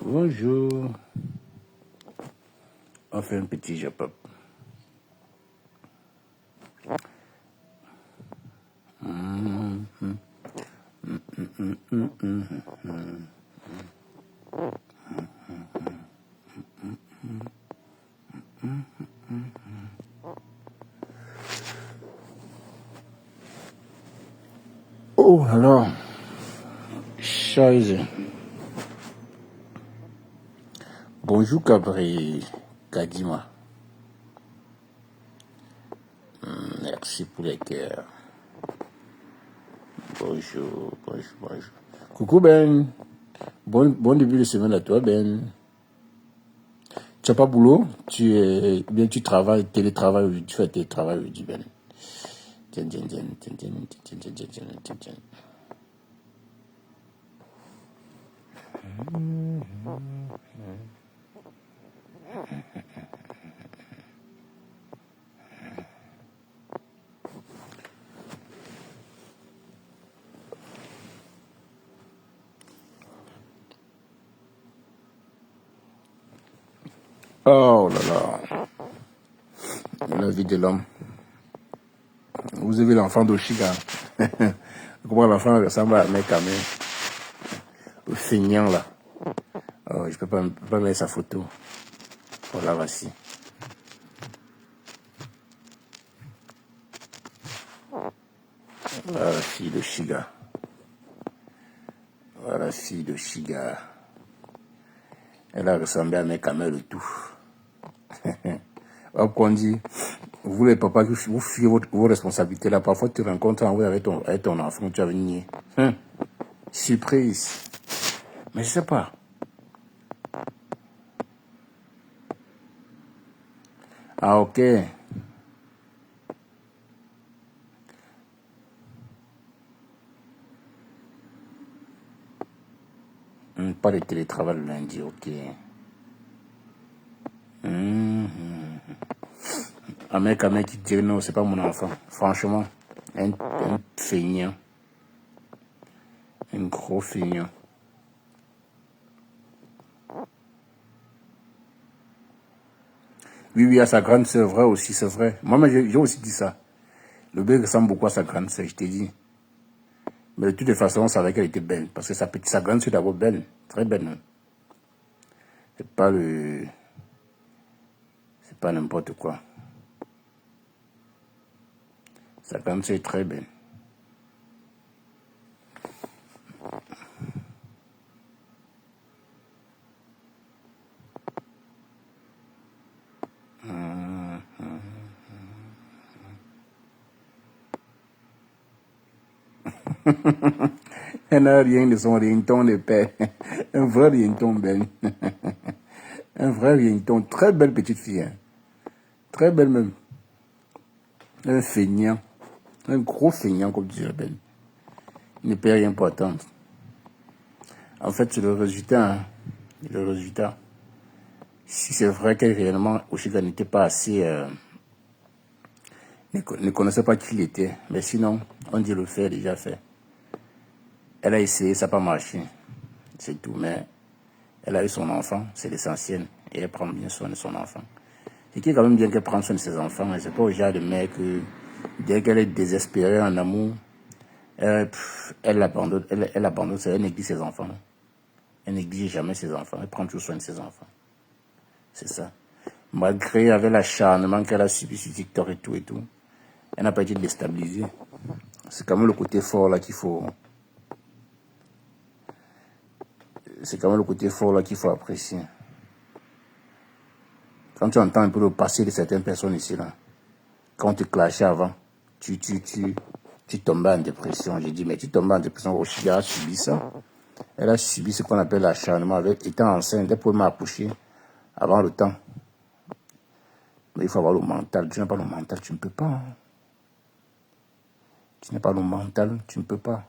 Bonjour. On fait un petit J-pop. Oh, alors, Scheiße. Bonjour, Cabri Kadima. Merci pour les cœurs. Bonjour. Coucou, Ben. Bon début de semaine à toi, Ben. Tu n'as pas boulot? Tu travailles, télétravail, tu fais télétravail aujourd'hui, Ben. Tiens. Oh là là. La vie de l'homme. Vous avez l'enfant d'Oshiga. Comment l'enfant ressemble à un mec quand même. Le feignant là. Oh, je peux pas mettre sa photo. Voilà, voici. Voilà la fille de Shiga. Voilà la fille de Shiga. Elle a ressemblé à un mec quand même le tout. Hop, qu'on dit, vous les papas, vous fuyez vos responsabilités là. Parfois, tu rencontres avec ton enfant, tu as venu. Surprise. Mais je sais pas. Ah, ok. Pas de télétravail le lundi, ok. Un mec qui dit non, c'est pas mon enfant. Franchement, un feignant. Un gros feignant. Oui, à sa grande sœur, vrai aussi, c'est vrai. Moi, j'ai aussi dit ça. Le bébé ressemble beaucoup à sa grande sœur, je t'ai dit. Mais de toutes les façons, on savait qu'elle était belle. Parce que sa grande sœur est d'abord belle. Très belle, même. C'est pas n'importe quoi. Sa grande sœur est très belle. Elle n'a rien de son rington de père. Un vrai rington belle. Un vrai rington. Très belle petite fille. Hein. Très belle même. Un feignant. Un gros feignant, comme tu l'appelles. Il ne peut rien pour attendre. En fait, c'est le résultat. Hein. Le résultat. Si c'est vrai qu'elle réellement, Oshiga n'était pas assez... ne connaissait pas qui il était. Mais sinon, on dit le fait, déjà fait. Elle a essayé, ça n'a pas marché. C'est tout, mais elle a eu son enfant, c'est l'essentiel. Et elle prend bien soin de son enfant. C'est qui est quand même bien qu'elle prenne soin de ses enfants. Mais c'est pas au genre de mec, dès qu'elle est désespérée en amour, elle abandonne, elle néglige ses enfants. Elle néglige jamais ses enfants. Elle prend toujours soin de ses enfants. C'est ça. Malgré avec l'acharnement qu'elle a subi sur TikTok et tout, elle n'a pas été déstabilisée. C'est quand même le côté fort là qu'il faut. C'est quand même le côté fort là qu'il faut apprécier. Quand tu entends un peu le passé de certaines personnes ici là, quand on te clashait avant, tu tombais en dépression. J'ai dit, mais tu tombes en dépression. Oshiga a subi ça. Elle a subi ce qu'on appelle l'acharnement avec étant enceinte. Elle pouvait m'accoucher avant le temps. Mais il faut avoir le mental. Tu n'as pas le mental, tu ne peux pas. Hein. Tu n'as pas le mental, tu ne peux pas.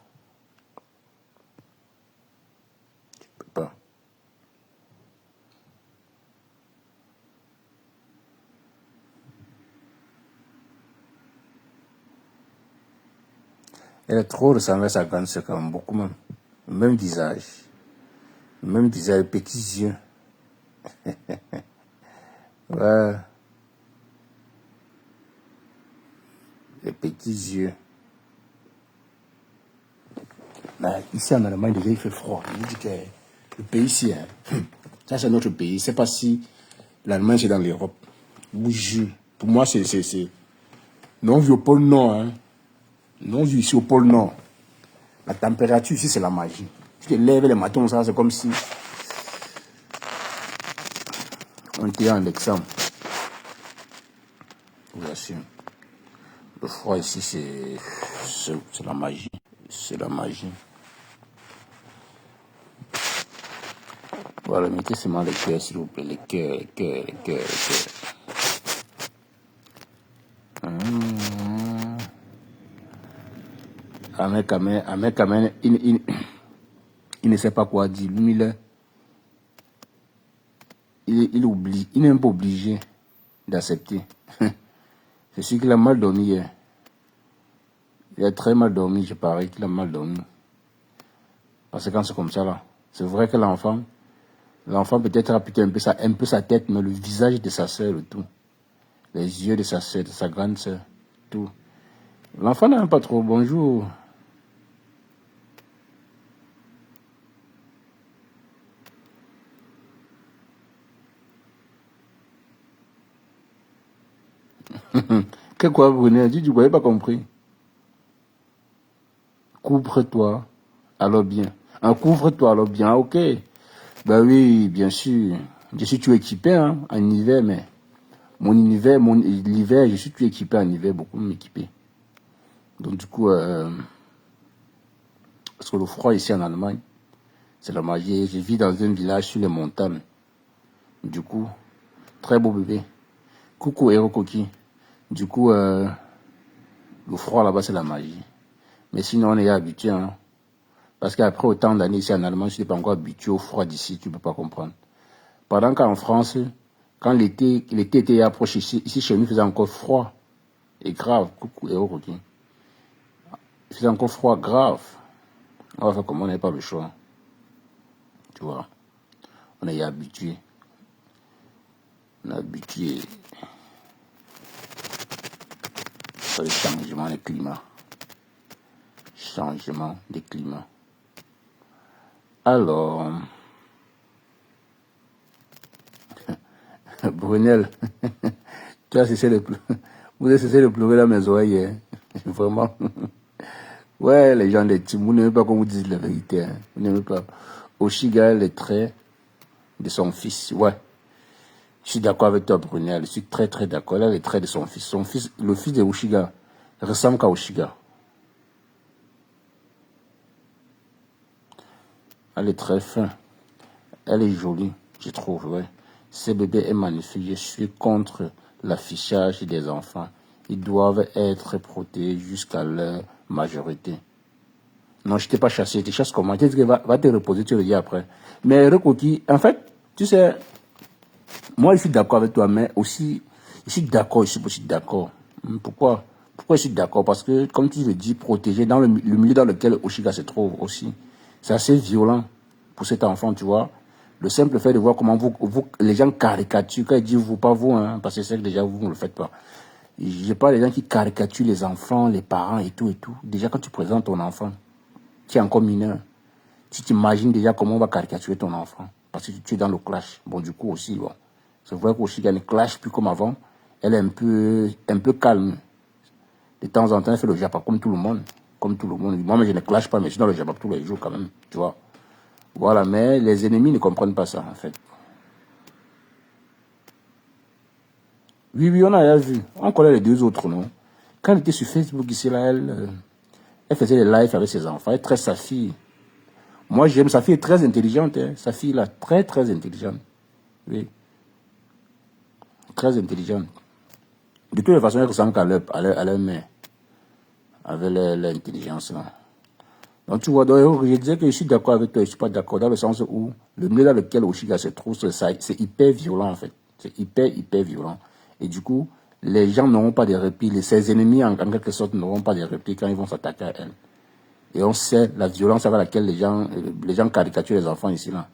Tu ne peux pas. Elle est trop ressemblée à sa grande sœur, quand même, beaucoup même. Le même visage. Même visage, petits yeux. Ouais, les petits yeux. Là, ici en Allemagne, déjà il fait froid. Je vous dis que le pays ici, hein, ça c'est notre pays. Je ne sais pas si l'Allemagne c'est dans l'Europe. Oui, pour moi, c'est non vu au pôle Nord. Hein. Non vu ici au pôle Nord. La température ici, c'est la magie. Tu te lèves le matin, ça, c'est comme si on était en examen. Je vous assure. Le froid ici, c'est la magie. C'est la magie. Voilà, mettez seulement les cœurs, s'il vous plaît. Les cœurs, les cœurs, les cœurs, les cœurs. Ahmed, il ne sait pas quoi dire. Lui, il oublie. Il n'est même pas obligé d'accepter. C'est sûr qu'il a mal dormi hier. Il a très mal dormi, je parie qu'il a mal dormi. Parce que quand c'est comme ça, là, c'est vrai que l'enfant peut-être a plutôt un peu sa tête, mais le visage de sa soeur, le tout. Les yeux de sa soeur, de sa grande soeur, tout. L'enfant n'a même pas trop bonjour. Que quoi, Brunet? Tu n'avais pas compris. Couvre-toi, alors bien. Couvre-toi, alors bien, ok. Ben oui, bien sûr. Je suis tout équipé hein, en hiver, mais l'hiver, je suis tout équipé en hiver, beaucoup m'équipé. Donc du coup, parce que le froid ici en Allemagne, c'est la magie. Je vis dans un village sur les montagnes. Du coup, très beau bébé. Coucou Hero Coquille. Du coup, le froid là-bas, c'est la magie. Mais sinon, on est habitué. Hein. Parce qu'après autant d'années ici en Allemagne, je n'es pas encore habitué au froid d'ici, tu ne peux pas comprendre. Pendant qu'en France, quand l'été était approché, ici chez nous, il faisait encore froid. Et grave. Coucou Hero Coquille. Il faisait encore froid, grave. On va faire comme on n'a pas le choix. Tu vois. On est habitué. On est habitué. Sur le changement de climat. Changement de climat. Alors, Brunel, tu as cessé de pleurer. Vous avez cessé de pleurer dans mes oreilles. Hein. Vraiment. Ouais, les gens des teams, vous n'aimez pas qu'on vous dise la vérité. Hein. Vous n'aimez pas. Oshiga, les traits de son fils. Ouais. Je suis d'accord avec toi, Brunel. Je suis très, très d'accord. Là, les traits de son fils. Son fils, le fils de Oshiga, ressemble qu'à Oshiga. Elle est très fin. Elle est jolie, je trouve, ouais. Ce bébé est magnifique. Je suis contre l'affichage des enfants. Ils doivent être protégés jusqu'à leur majorité. Non, je t'ai pas chassé. Tu chasses comment? Tu va te reposer, tu le dis après. Mais Recoki, en fait, tu sais, moi je suis d'accord avec toi, mais aussi, je suis d'accord, je suis aussi d'accord. Pourquoi je suis d'accord? Parce que, comme tu le dis, protéger dans le milieu dans lequel Oshiga se trouve aussi, c'est assez violent pour cet enfant, tu vois. Le simple fait de voir comment les gens caricaturent, quand ils disent vous, pas vous, hein, parce que c'est que déjà vous ne le faites pas. Je parle des gens qui caricaturent les enfants, les parents et tout et tout. Déjà, quand tu présentes ton enfant, qui est encore mineur, tu t'imagines déjà comment on va caricaturer ton enfant. Parce que tu es dans le clash. Bon, du coup aussi, bon. C'est vrai qu'Oshiga ne clash plus comme avant. Elle est un peu calme. De temps en temps, elle fait le japa comme tout le monde. Comme tout le monde. Moi, je ne clash pas, mais je suis dans le japa tous les jours quand même. Tu vois. Voilà, mais les ennemis ne comprennent pas ça, en fait. Oui, oui, on a vu. On connaît les deux autres, non? Quand elle était sur Facebook, ici, là, elle faisait des lives avec ses enfants. Elle traite sa fille. Moi, j'aime sa fille, est très intelligente. Hein. Sa fille, là, très, très intelligente. Oui. Très intelligente. De toute façon, elle ressemble à leur mère. Avec l'intelligence, là. Donc, tu vois, donc, je disais que je suis d'accord avec toi, je ne suis pas d'accord, dans le sens où le milieu dans lequel Oshiga se trouve, c'est hyper violent, en fait. C'est hyper, hyper violent. Et du coup, les gens n'auront pas de répit, ses ennemis, en quelque sorte, n'auront pas de répit quand ils vont s'attaquer à elle. Et on sait la violence avec laquelle les gens caricaturent les enfants ici, là.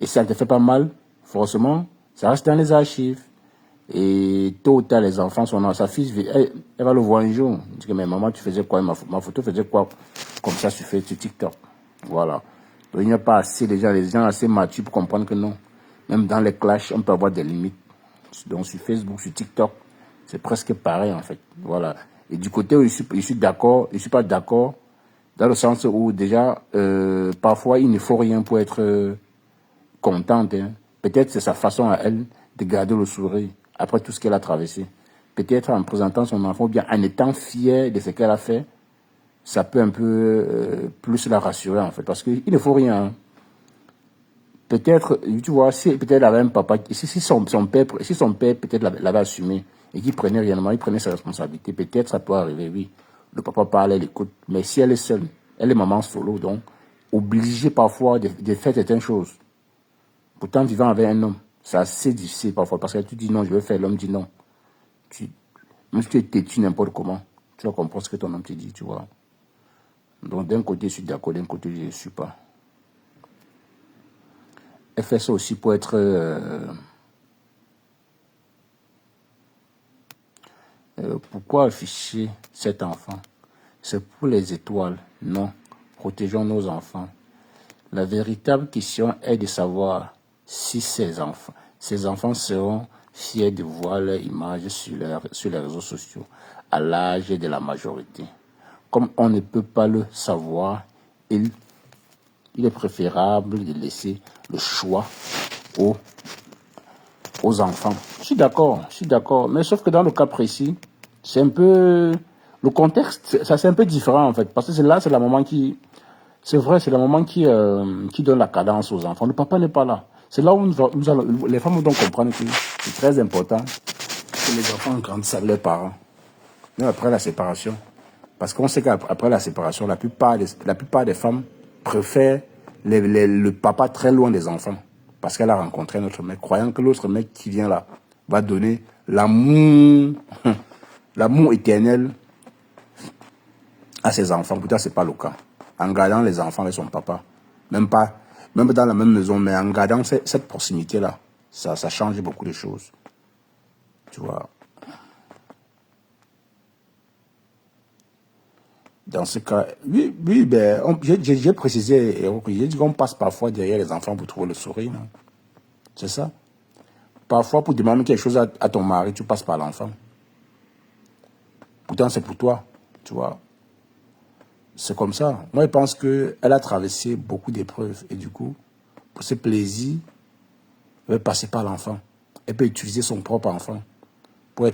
Et si ça ne te fait pas mal, forcément, ça reste dans les archives. Et tôt ou tard, les enfants sont dans sa fille, elle va le voir un jour. Elle dit que mais maman, tu faisais quoi? Ma photo faisait quoi? Comme ça, tu fais sur TikTok. Voilà. Donc, il n'y a pas assez les gens assez matures pour comprendre que non. Même dans les clashs, on peut avoir des limites. Donc, sur Facebook, sur TikTok, c'est presque pareil, en fait. Voilà. Et du côté où je suis d'accord, je suis pas d'accord, dans le sens où déjà, parfois, il ne faut rien pour être contente. Hein. Peut-être c'est sa façon à elle de garder le sourire après tout ce qu'elle a traversé. Peut-être en présentant son enfant ou bien en étant fière de ce qu'elle a fait, ça peut un peu plus la rassurer en fait. Parce qu'il ne faut rien. Hein. Peut-être, tu vois, si peut-être elle avait un papa, si son père peut-être l'avait assumé et qu'il prenait réellement, il prenait sa responsabilité, peut-être ça peut arriver, oui. Le papa parle, elle écoute. Mais si elle est seule, elle est maman solo, donc obligée parfois de faire certaines choses. Pourtant, vivant avec un homme, c'est assez difficile parfois parce que tu dis non, je veux faire, l'homme dit non. Même si tu es têtu n'importe comment, tu vas comprendre ce que ton homme te dit, tu vois. Donc, d'un côté, je suis d'accord, d'un côté, je ne suis pas. Elle fait ça aussi pour être... pourquoi afficher cet enfant? C'est pour les étoiles. Non. Protégeons nos enfants. La véritable question est de savoir si ces enfants seront fiers de voir leur image sur les réseaux sociaux à l'âge de la majorité. Comme on ne peut pas le savoir, il est préférable de laisser le choix aux, aux enfants. Je suis d'accord. Mais sauf que dans le cas précis, c'est un peu... Le contexte, ça c'est un peu différent en fait. Parce que là, c'est la maman qui... C'est vrai, c'est la maman qui donne la cadence aux enfants. Le papa n'est pas là. C'est là où les femmes doivent comprendre que c'est très important que les enfants grandissent avec leurs parents. Même après la séparation. Parce qu'on sait qu'après la séparation, la plupart des femmes préfèrent le papa très loin des enfants. Parce qu'elle a rencontré un autre mec, croyant que l'autre mec qui vient là va donner l'amour, l'amour éternel à ses enfants. Pourtant, ce n'est pas le cas. En gardant les enfants avec son papa, même dans la même maison, mais en gardant cette proximité-là, ça change beaucoup de choses. Tu vois. Dans ce cas, oui, ben, j'ai précisé, j'ai dit qu'on passe parfois derrière les enfants pour trouver le sourire. C'est ça. Parfois, pour demander quelque chose à ton mari, tu passes par l'enfant. Pourtant, c'est pour toi. Tu vois. C'est comme ça. Moi, je pense qu'elle a traversé beaucoup d'épreuves. Et du coup, pour ce plaisir, elle va passer par l'enfant. Elle peut utiliser son propre enfant pour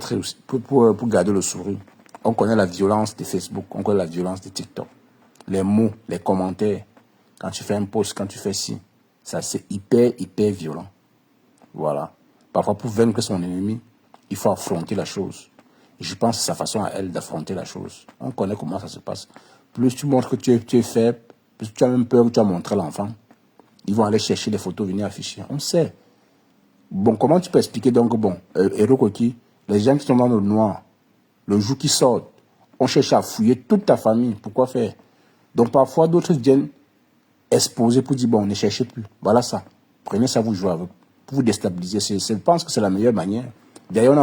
garder le sourire. On connaît la violence de Facebook, on connaît la violence de TikTok. Les mots, les commentaires, quand tu fais un post, quand tu fais ci, ça c'est hyper violent. Voilà. Parfois, pour vaincre son ennemi, il faut affronter la chose. Et je pense que c'est sa façon à elle d'affronter la chose. On connaît comment ça se passe. Plus tu montres que tu es faible, plus tu as même peur que tu as montré l'enfant. Ils vont aller chercher les photos, venir afficher. On sait. Bon, comment tu peux expliquer donc, bon, Héros Coty, les gens qui sont dans le noir, le jour qui sortent, on cherche à fouiller toute ta famille. Pourquoi faire? Donc parfois, d'autres viennent exposer pour dire, bon, ne cherchez plus. Voilà ça. Prenez ça, vous jouez avec. Pour vous déstabiliser. Je pense que c'est la meilleure manière. D'ailleurs,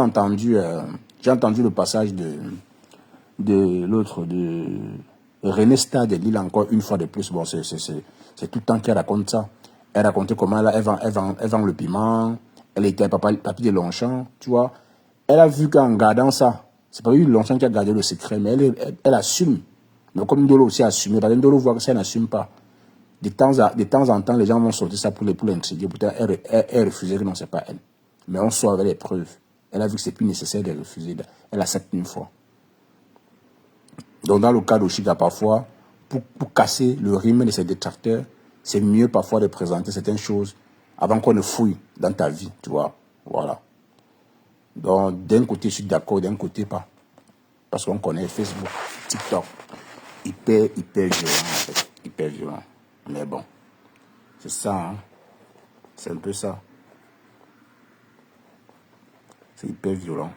j'ai entendu le passage de l'autre, de René Stade de Lille encore une fois de plus. Bon, c'est tout le temps qu'elle raconte ça. Elle racontait comment elle vend le piment. Elle était papy de Longchamp, tu vois. Elle a vu qu'en gardant ça, c'est pas lui Longchamp qui a gardé le secret, mais elle assume. Mais comme Ndolo aussi a assumé, parce que Ndolo voit que ça n'assume pas. De temps en temps, les gens vont sortir ça pour l'intriguer. Pourtant, elle refusait que non, c'est pas elle. Mais on sort avec les preuves. Elle a vu que c'est plus nécessaire de refuser. Elle accepte une fois. Donc, dans le cas d'Oshika, parfois, pour casser le rythme de ses détracteurs, c'est mieux parfois de présenter certaines choses avant qu'on ne fouille dans ta vie, tu vois. Voilà. Donc, d'un côté, je suis d'accord, d'un côté, pas. Parce qu'on connaît Facebook, TikTok. Hyper violent, en fait. Hyper violent. Mais bon, c'est ça, hein. C'est un peu ça. C'est hyper violent.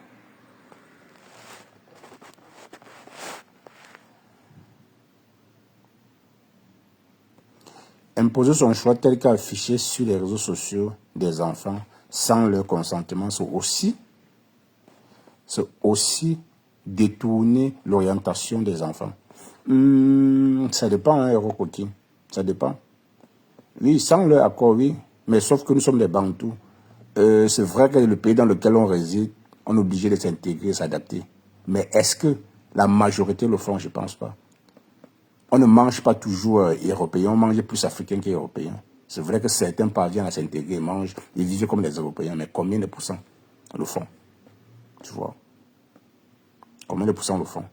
Imposer son choix tel qu'affiché sur les réseaux sociaux des enfants sans leur consentement, c'est aussi détourner l'orientation des enfants. Ça dépend, hein, Hérocoti. Ça dépend. Oui, sans leur accord, oui. Mais sauf que nous sommes des Bantous. C'est vrai que le pays dans lequel on réside, on est obligé de s'intégrer, s'adapter. Mais est-ce que la majorité le font? Je ne pense pas. On ne mange pas toujours européen, on mange plus africain qu'européen. C'est vrai que certains parviennent à s'intégrer, mangent, ils vivent comme les Européens, mais combien de pourcents le font? Tu vois? Combien de pourcents le font?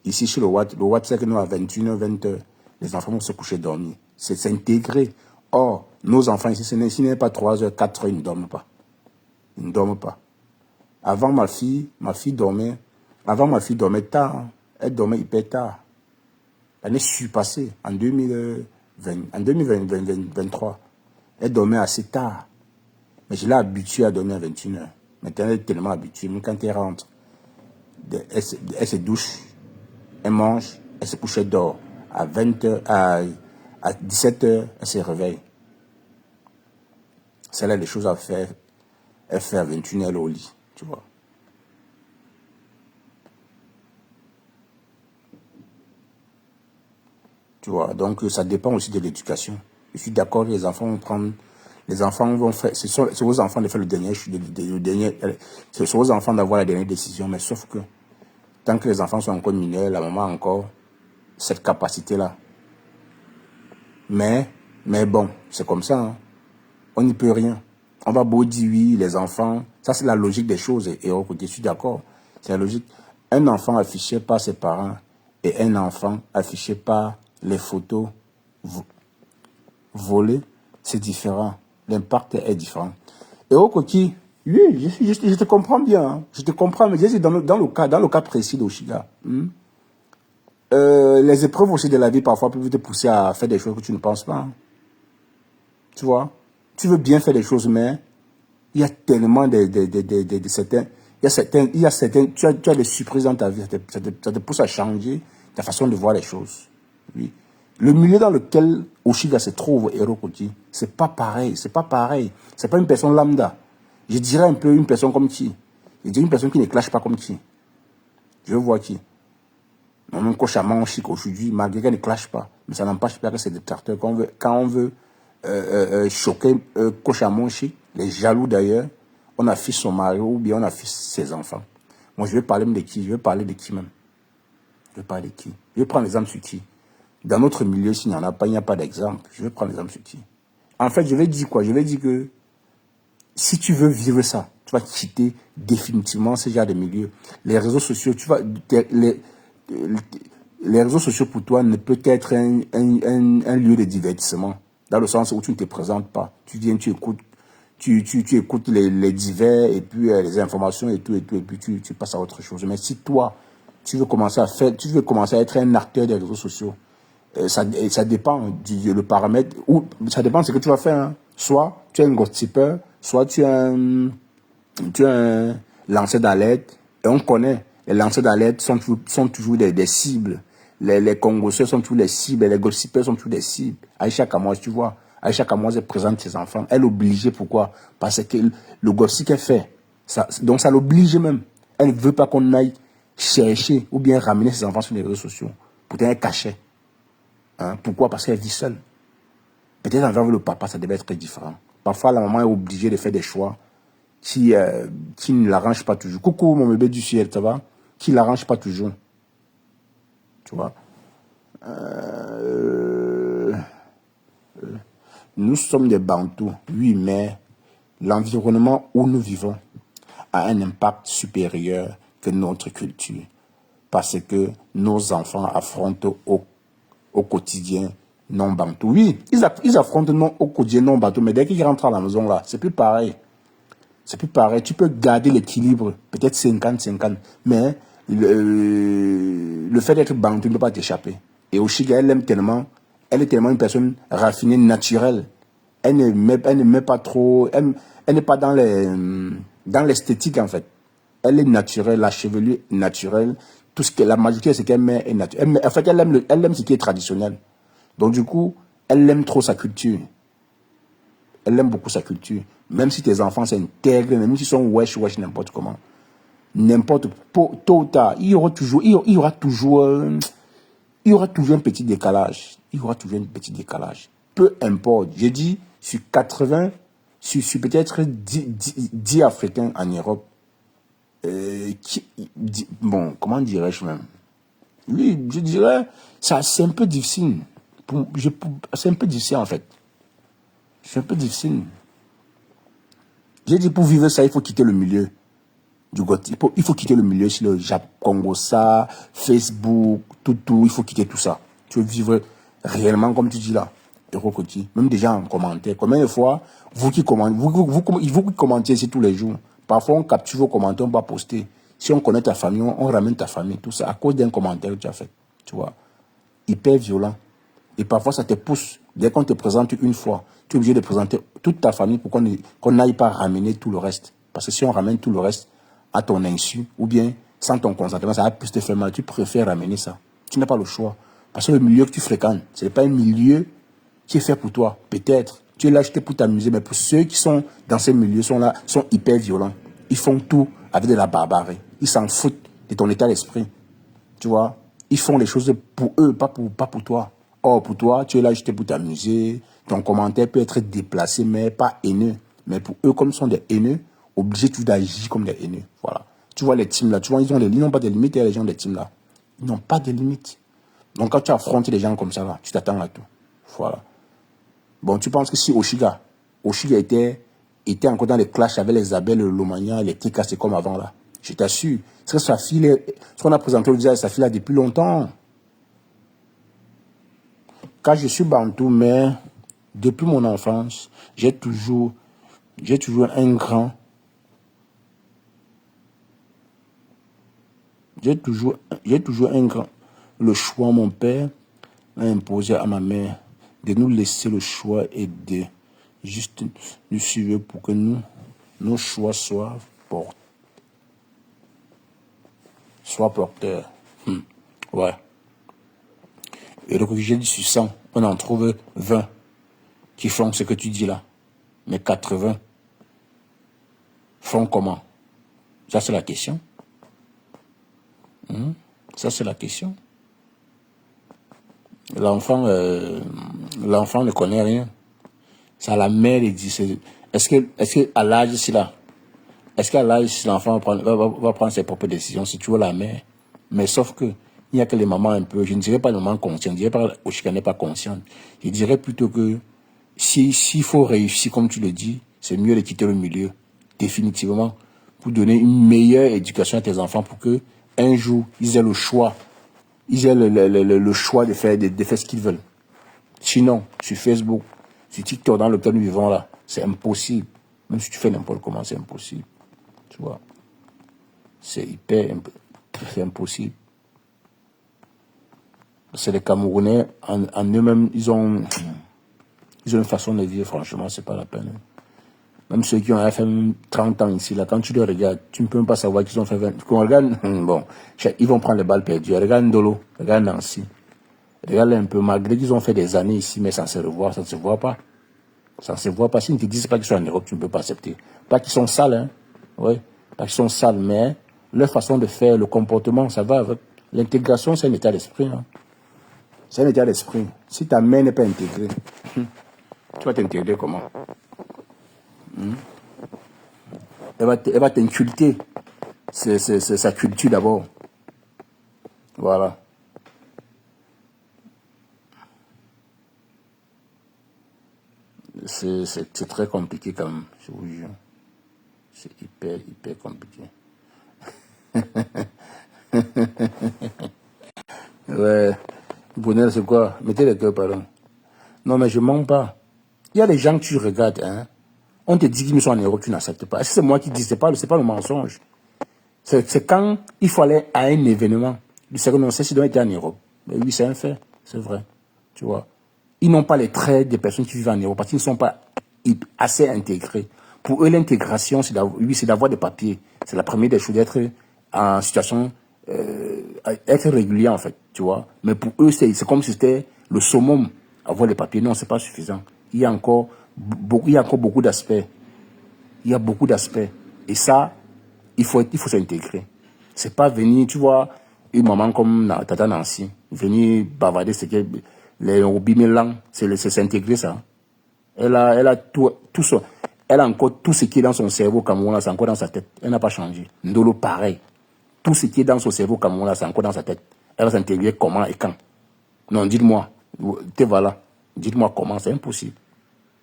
Ici, chez le Watt, c'est que nous, à 21h, 20h, les enfants vont se coucher dormir. C'est s'intégrer. Or, nos enfants ici, s'il n'est pas 3h, 4h, ils ne dorment pas. Ils ne dorment pas. Avant, ma fille dormait tard. Elle dormait hyper tard. L'année surpassée, en 2023, elle dormait assez tard. Mais je l'ai habituée à dormir à 21h. Maintenant, elle est tellement habituée. Même quand elle rentre, elle se douche, elle mange, elle se couche, elle dort. À 20h, à 17h, elle se réveille. C'est là les choses à faire. Elle fait à 21h, elle est au lit, tu vois. Tu vois, donc ça dépend aussi de l'éducation. Je suis d'accord, les enfants vont prendre, les enfants vont faire, c'est aux enfants de faire le dernier, c'est aux enfants d'avoir la dernière décision, mais sauf que tant que les enfants sont encore mineurs, la maman a encore cette capacité-là. Mais bon, c'est comme ça, hein. On n'y peut rien. On va beau dire oui, les enfants, ça c'est la logique des choses, et je suis d'accord, c'est la logique. Un enfant affiché par ses parents et un enfant affiché par les photos volées, c'est différent. L'impact est différent. Et au côté, oui, je te comprends bien, hein. Je te comprends, mais je dis dans le cas précis d'Oshiga, les épreuves aussi de la vie parfois peuvent te pousser à faire des choses que tu ne penses pas, hein. Tu vois, tu veux bien faire des choses, mais il y a tellement de certains, tu as des surprises dans ta vie, ça te pousse à changer ta façon de voir les choses. Oui. Le milieu dans lequel Oshiga se trouve, Hérocoti, c'est pas pareil, c'est pas pareil. C'est pas une personne lambda. Je dirais un peu une personne comme qui. Je dirais une personne qui ne clash pas comme qui. Je vois qui. Non, même Kochaman, Chic, aujourd'hui, malgré qu'elle ne clash pas. Mais ça n'empêche pas que c'est des tracteurs. Quand on veut choquer Kochaman, Chic, les jaloux d'ailleurs, on affiche son mari ou bien on affiche ses enfants. Moi, je vais parler de qui? Je vais parler de qui même? Je vais parler de qui? Je vais prendre l'exemple sur qui? Dans notre milieu, s'il n'y en a pas, il n'y a pas d'exemple. Je vais prendre l'exemple sur qui? En fait, je vais dire quoi? Je vais dire que si tu veux vivre ça, tu vas quitter définitivement ce genre de milieu. Les réseaux sociaux, les réseaux sociaux pour toi ne peut être un lieu de divertissement. Dans le sens où tu ne te présentes pas. Tu viens, tu écoutes, tu écoutes les divers et puis les informations et tout, et puis tu passes à autre chose. Mais si toi, tu veux commencer à être un acteur des réseaux sociaux, ça dépend le paramètre, ou ça dépend de ce que tu vas faire, hein. Soit tu es un gossiper, soit tu es un lanceur d'alerte, et on connaît, les lanceurs d'alerte sont toujours des cibles. Les congosseurs sont toujours des cibles, les gossipers sont toujours des cibles. Aïcha Kamoise, tu vois, Aïcha Kamoise présente ses enfants, elle est obligée, pourquoi? Parce que le gossip qu'elle fait, donc ça l'oblige même. Elle ne veut pas qu'on aille chercher ou bien ramener ses enfants sur les réseaux sociaux. Pourtant, elle cachait. Hein? Pourquoi? Parce qu'elle vit seule. Peut-être envers le papa, ça devait être différent. Parfois, la maman est obligée de faire des choix qui ne l'arrangent pas toujours. Coucou, mon bébé du ciel, ça va? Qui ne l'arrange pas toujours. Tu vois? Nous sommes des Bantous, oui, mais l'environnement où nous vivons a un impact supérieur que notre culture. Parce que nos enfants affrontent au quotidien non bantou. Oui, ils affrontent au quotidien non bantou, mais dès qu'ils rentrent à la maison, là, c'est plus pareil. C'est plus pareil. Tu peux garder l'équilibre, peut-être 50-50, mais le fait d'être bantou ne peut pas t'échapper. Et Oshiga, elle est tellement une personne raffinée, naturelle. Elle ne met pas trop, elle n'est pas dans l'esthétique, en fait. Elle est naturelle, la chevelure est naturelle. Tout ce que la majorité de ce qu'elle met est naturel. En fait, elle aime ce qui est traditionnel. Donc, du coup, Elle aime trop sa culture. Elle aime beaucoup sa culture. Même si tes enfants s'intègrent, même s'ils sont wesh, n'importe comment. N'importe, tôt ou tard, il y aura toujours un petit décalage. Il y aura toujours un petit décalage. Peu importe. J'ai dit, sur 80, sur peut-être 10 Africains en Europe, bon, comment dirais-je même? Lui, je dirais, ça, c'est un peu difficile. C'est un peu difficile, en fait. C'est un peu difficile. J'ai dit, pour vivre ça, il faut quitter le milieu du gothique. Il faut quitter le milieu sur le Congo, ça, Facebook, tout, il faut quitter tout ça. Tu veux vivre réellement, comme tu dis là, Hérocoti. Même déjà en commentaire. Combien de fois, vous qui commentez ici tous les jours, parfois on capture vos commentaires, on va poster. Si on connaît ta famille, on ramène ta famille, tout ça, à cause d'un commentaire que tu as fait. Tu vois, hyper violent. Et parfois, ça te pousse. Dès qu'on te présente une fois, tu es obligé de présenter toute ta famille pour qu'on n'aille pas ramener tout le reste. Parce que si on ramène tout le reste à ton insu, ou bien sans ton consentement, ça va plus te faire mal. Tu préfères ramener ça. Tu n'as pas le choix. Parce que le milieu que tu fréquentes, ce n'est pas un milieu qui est fait pour toi. Peut-être, tu es là acheté pour t'amuser, mais pour ceux qui sont dans ces milieux, sont hyper violents. Ils font tout avec de la barbarie. Ils s'en foutent de ton état d'esprit. Tu vois, ils font les choses pour eux, pas pour toi. Or, pour toi, tu es là acheté pour t'amuser. Ton commentaire peut être déplacé, mais pas haineux. Mais pour eux, comme ils sont des haineux, obligés tout d'agir comme des haineux. Voilà. Tu vois les teams là, tu vois, ils n'ont pas de limites, les gens des teams là. Ils n'ont pas de limites. Donc quand tu affrontes des gens comme ça là, tu t'attends à tout. Voilà. Bon, tu penses que si Oshiga était encore dans les clashs avec les Isabelle, le Lomagna, les Tika, c'est comme avant là. Je t'assure. C'est que sa fille, ce qu'on a présenté le visage de sa fille là depuis longtemps. Quand je suis bantou, mais depuis mon enfance, j'ai toujours un grand, le choix, mon père a imposé à ma mère de nous laisser le choix et de juste nous suivre pour que nos choix soient porteurs. Ouais. Et donc, j'ai dit sur 100, on en trouve 20 qui font ce que tu dis là. Mais 80 font comment? Ça, c'est la question. Ça, c'est la question. L'enfant ne connaît rien. Ça, la mère, il dit, est-ce que à l'âge ici là, est-ce qu'à l'âge ici, l'enfant va prendre ses propres décisions, si tu veux la mère? Mais sauf que, il n'y a que les mamans un peu, je ne dirais pas les mamans conscientes, je ne dirais pas qu'elle n'est pas consciente. Je dirais plutôt que, s'il faut réussir, comme tu le dis, c'est mieux de quitter le milieu, définitivement, pour donner une meilleure éducation à tes enfants, pour que un jour, ils aient le choix. Ils aient le choix de faire ce qu'ils veulent. Sinon, sur Facebook, sur TikTok, dans le temps où nous vivons là, c'est impossible. Même si tu fais n'importe comment, c'est impossible. Tu vois. C'est impossible. C'est les Camerounais, en eux-mêmes, ils ont une façon de vivre, franchement, c'est pas la peine. Même ceux qui ont fait 30 ans ici, là, quand tu les regardes, tu ne peux même pas savoir qu'ils ont fait 20. Quand on regarde, bon, ils vont prendre les balles perdues. Regarde Ndolo, regarde Nancy. Regarde un peu, malgré qu'ils ont fait des années ici, mais ça se revoit, ça ne se voit pas. Ça ne se voit pas. S'ils ne te disent pas qu'ils sont en Europe, tu ne peux pas accepter. Pas qu'ils sont sales, hein. Oui, pas qu'ils sont sales, mais leur façon de faire, le comportement, ça va avec. L'intégration, c'est un état d'esprit. Hein. C'est un état d'esprit. Si ta mère n'est pas intégrée, tu vas t'intégrer comment? Elle va t'inculter. C'est sa culture d'abord. Voilà. C'est très compliqué quand même, je vous jure. C'est hyper compliqué. Ouais. Bonheur, c'est quoi? Mettez les cœurs, pardon. Non, mais je mens pas. Il y a des gens que tu regardes, hein. On te dit qu'ils sont en Europe, tu n'acceptes pas. C'est moi qui dis, c'est pas le mensonge. C'est quand il faut aller à un événement. C'est que non, c'est si doit être en Europe. Mais oui, c'est un fait. C'est vrai. Tu vois. Ils n'ont pas les traits des personnes qui vivent en Europe parce qu'ils ne sont pas assez intégrés. Pour eux, l'intégration, c'est d'avoir des papiers. C'est la première des choses, d'être en situation, être régulier, en fait. Tu vois. Mais pour eux, c'est comme si c'était le summum. Avoir les papiers, non, c'est pas suffisant. Il y a encore beaucoup d'aspects. Il y a beaucoup d'aspects. Et ça, il faut s'intégrer. C'est pas venir, tu vois, une maman comme Tata Nancy, venir bavarder ce que les hobbies mélangent, c'est s'intégrer ça. Elle a tout ça. Elle a encore tout ce qui est dans son cerveau Cameroun, c'est encore dans sa tête. Elle n'a pas changé. Ndolo, pareil. Tout ce qui est dans son cerveau Cameroun, c'est encore dans sa tête. Elle va s'intégrer comment et quand? Non, dites-moi. Te voilà. Dites-moi comment, c'est impossible.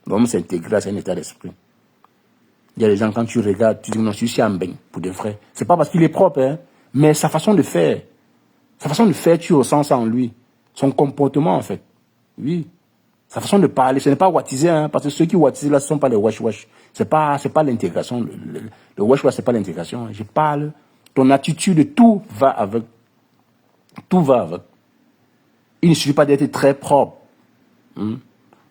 L'homme s'intégrer, c'est un état d'esprit. Il y a des gens, quand tu regardes, tu dis non, je suis un bain, pour de vrai. C'est pas parce qu'il est propre, hein, mais sa façon de faire. Sa façon de faire, tu ressens ça en lui. Son comportement, en fait. Oui. Sa façon de parler, ce n'est pas wattisé, hein, parce que ceux qui wattisent là, ce ne sont pas les wesh-wesh. C'est pas l'intégration. Le wesh-wesh, c'est pas l'intégration. Je parle. Ton attitude, tout va avec. Tout va avec. Il ne suffit pas d'être très propre.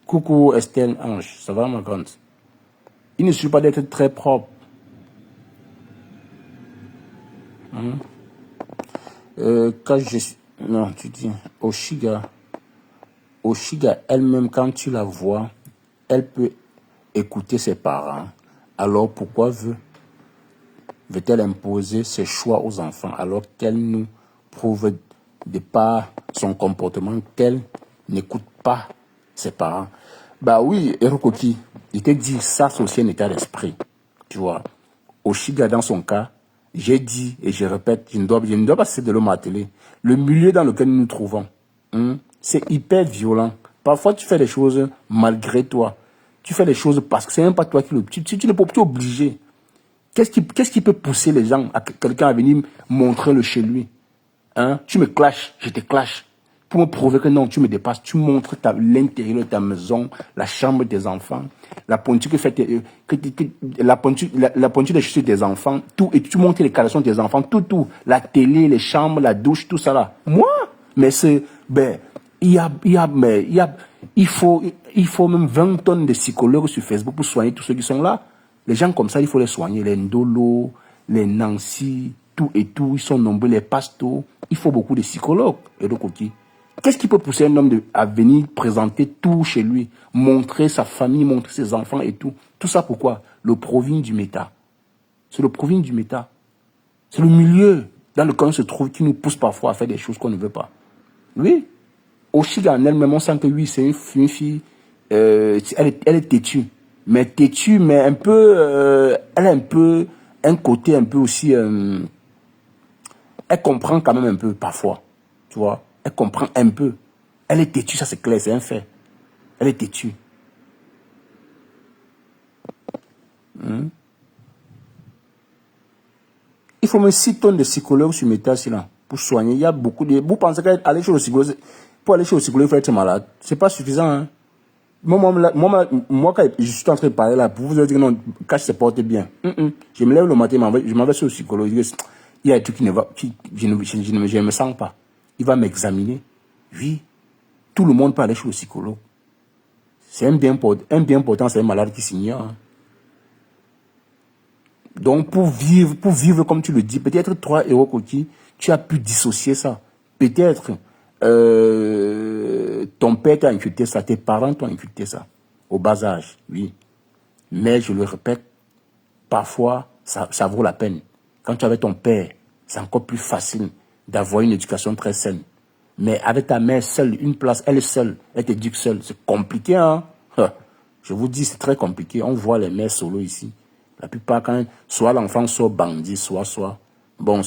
Coucou Estelle Ange, ça va ma grande? Il ne suffit pas d'être très propre. Quand je suis... Non, tu dis, Oshiga, elle-même, quand tu la vois, elle peut écouter ses parents. Alors pourquoi veut-elle imposer ses choix aux enfants alors qu'elle nous prouve de par son comportement qu'elle n'écoute pas ses parents? Bah oui, Erokoki, il te dit ça, c'est aussi un état d'esprit. Tu vois, Oshiga, dans son cas, j'ai dit et je répète, je ne dois pas cesser de le marteler. Le milieu dans lequel nous nous trouvons, c'est hyper violent. Parfois, tu fais des choses malgré toi. Tu fais des choses parce que c'est même pas toi qui le... Tu n'es pas obligé. Qu'est-ce qui peut pousser les gens, quelqu'un à venir montrer le chez lui? Tu me clashes, je te clash. Pour me prouver que non, tu me dépasses. Tu montres l'intérieur de ta maison, la chambre de tes enfants, la pointure la pointure des chaussures des enfants, tout, et tu montres les caleçons des enfants, tout. La télé, les chambres, la douche, tout ça là. Moi? Mais c'est, il faut même 20 tonnes de psychologues sur Facebook pour soigner tous ceux qui sont là. Les gens comme ça, il faut les soigner. Les Ndolo, les Nancy, tout et tout, ils sont nombreux, les pastos. Il faut beaucoup de psychologues. Et de côté, qu'est-ce qui peut pousser un homme à venir présenter tout chez lui, montrer sa famille, montrer ses enfants et tout? Tout ça pourquoi? Le provin du méta. C'est le provin du méta. C'est le milieu dans lequel on se trouve qui nous pousse parfois à faire des choses qu'on ne veut pas. Oui. Oshiga en elle-même, on sent que oui, c'est une fille, elle est têtue. Mais têtue, mais un peu, elle a un peu, un côté un peu aussi, elle comprend quand même un peu parfois, tu vois. Elle comprend un peu. Elle est têtue, ça c'est clair, c'est un fait. Elle est têtue. Il faut même 6 tonnes de psychologues sur Meta là pour soigner. Il y a beaucoup de... Vous pensez qu'aller chez le psychologue, pour aller chez le psychologue, il faut être malade. C'est pas suffisant, hein. Moi, quand je suis en train de parler là, pour vous dire que non, quand je se porte bien, je me lève le matin, je m'en vais sur le psychologue. Il y a des trucs qui ne va, je ne me sens pas. Il va m'examiner. Oui, tout le monde peut aller chez le psychologue. C'est un bien important, c'est un malade qui s'ignore. Hein. Donc, pour vivre comme tu le dis, peut-être toi, Héros Coty, tu as pu dissocier ça. Peut-être ton père t'a inculqué ça, tes parents t'ont inculqué ça, au bas âge, oui. Mais je le répète, parfois, ça vaut la peine. Quand tu es avec ton père, c'est encore plus facile d'avoir une éducation très saine. Mais avec ta mère seule, une place, elle est seule, elle t'éduque seule. C'est compliqué, hein? Je vous dis, c'est très compliqué. On voit les mères solo ici. La plupart, quand soit l'enfant soit bandit, soit. Bon,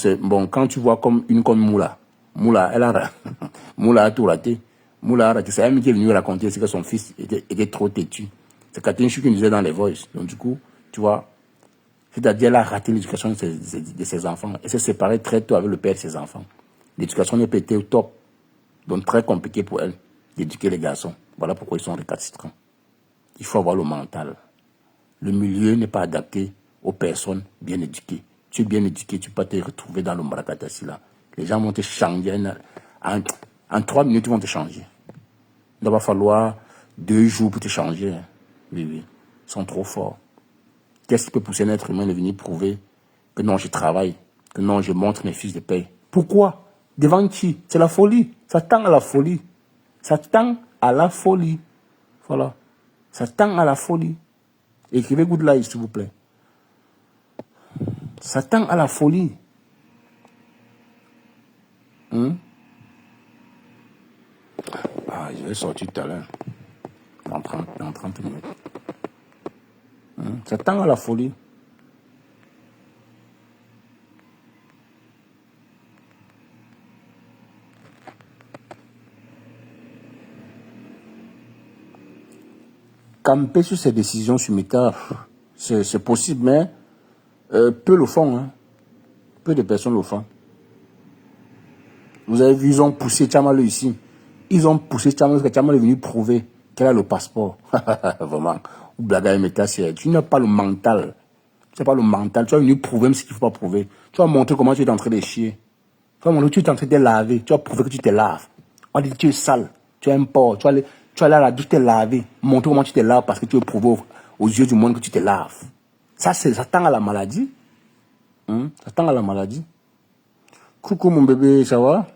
quand tu vois comme Moula, Moula a tout raté. Moula a raté. C'est elle qui est venue raconter que son fils était trop têtu. C'est Catherine Chou qui nous disait dans les voices. Donc, du coup, tu vois, c'est-à-dire elle a raté l'éducation de ses enfants. Elle s'est séparée très tôt avec le père de ses enfants. L'éducation n'est pas été au top. Donc, très compliqué pour elle d'éduquer les garçons. Voilà pourquoi ils sont récalcitrants. Il faut avoir le mental. Le milieu n'est pas adapté aux personnes bien éduquées. Tu es bien éduqué, tu peux te retrouver dans le Mbarakatasi là. Les gens vont te changer. En 3 minutes, ils vont te changer. Il va falloir 2 jours pour te changer. Oui. Ils sont trop forts. Qu'est-ce qui peut pousser un être humain de venir prouver que non, je travaille, que non, je montre mes fiches de paie? Pourquoi? Devant qui? C'est la folie. Ça tend à la folie. Ça tend à la folie. Voilà. Ça tend à la folie. Écrivez good life, s'il vous plaît. Ça tend à la folie. Ah, je vais sortir tout à l'heure. Dans 30 minutes. Ça tend à la folie. Camper sur ses décisions sur Meta, c'est possible, mais peu le font. Hein. Peu de personnes le font. Vous avez vu, ils ont poussé Tchamal ici. Ils ont poussé Tchamal parce que Tchamal est venu prouver qu'elle a le passeport. Vraiment. Ou Blaga et Meta, tu n'as pas le mental. Tu n'as pas le mental. Tu vas venir prouver même ce qu'il ne faut pas prouver. Tu vas montrer comment tu es en train de chier. Tu vas montrer que tu es en train de te laver. Tu vas prouver que tu te laves. On dit que tu es sale. Tu es un porc. Tu vas aller à la douche te laver. Montrer comment tu te laves parce que tu veux prouver aux yeux du monde que tu te laves. Ça tend à la maladie. Ça tend à la maladie. Coucou mon bébé, ça va?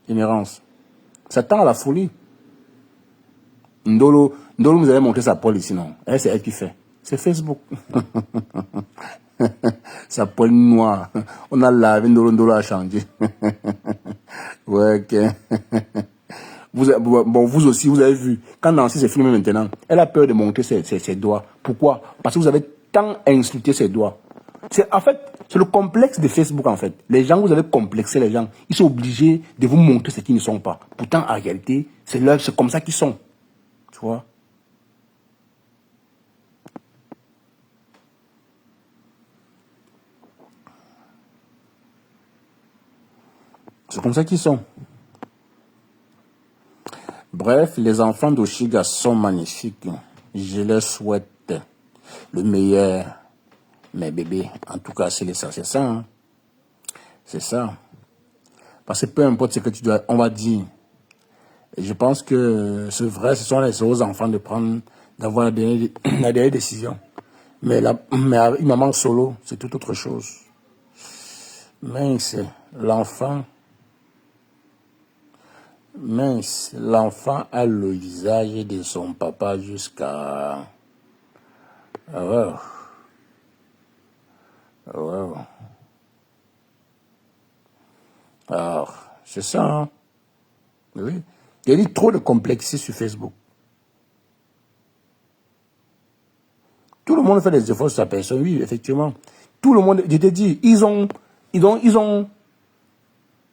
Émérance. Ça tend à la folie. Ndolo vous avez montré sa poêle ici, non? Elle, c'est elle qui fait. C'est Facebook. Sa poêle noire. On a lavé, Ndolo a changé. Ouais, ok. Vous aussi, vous avez vu. Quand Nancy s'est filmée maintenant, elle a peur de montrer ses doigts. Pourquoi? Parce que vous avez tant insulté ses doigts. En fait, c'est le complexe de Facebook, en fait. Les gens, vous avez complexé les gens. Ils sont obligés de vous montrer ce qu'ils ne sont pas. Pourtant, en réalité, c'est comme ça qu'ils sont. Tu vois? C'est comme ça qu'ils sont. Bref, les enfants d'Oshiga sont magnifiques. Je leur souhaite le meilleur. Mes bébés, en tout cas, c'est ça. Hein. C'est ça. Parce que peu importe ce que tu dois, on va dire. Et je pense que c'est vrai, ce sont aux enfants d'avoir la dernière décision. Mais une maman solo, c'est tout autre chose. Mince, l'enfant a le visage de son papa jusqu'à... Oh. Oh. Alors, c'est ça, hein? Oui. Il y a eu trop de complexité sur Facebook. Tout le monde fait des efforts sur sa personne, oui, effectivement. Tout le monde, je te dis, ils ont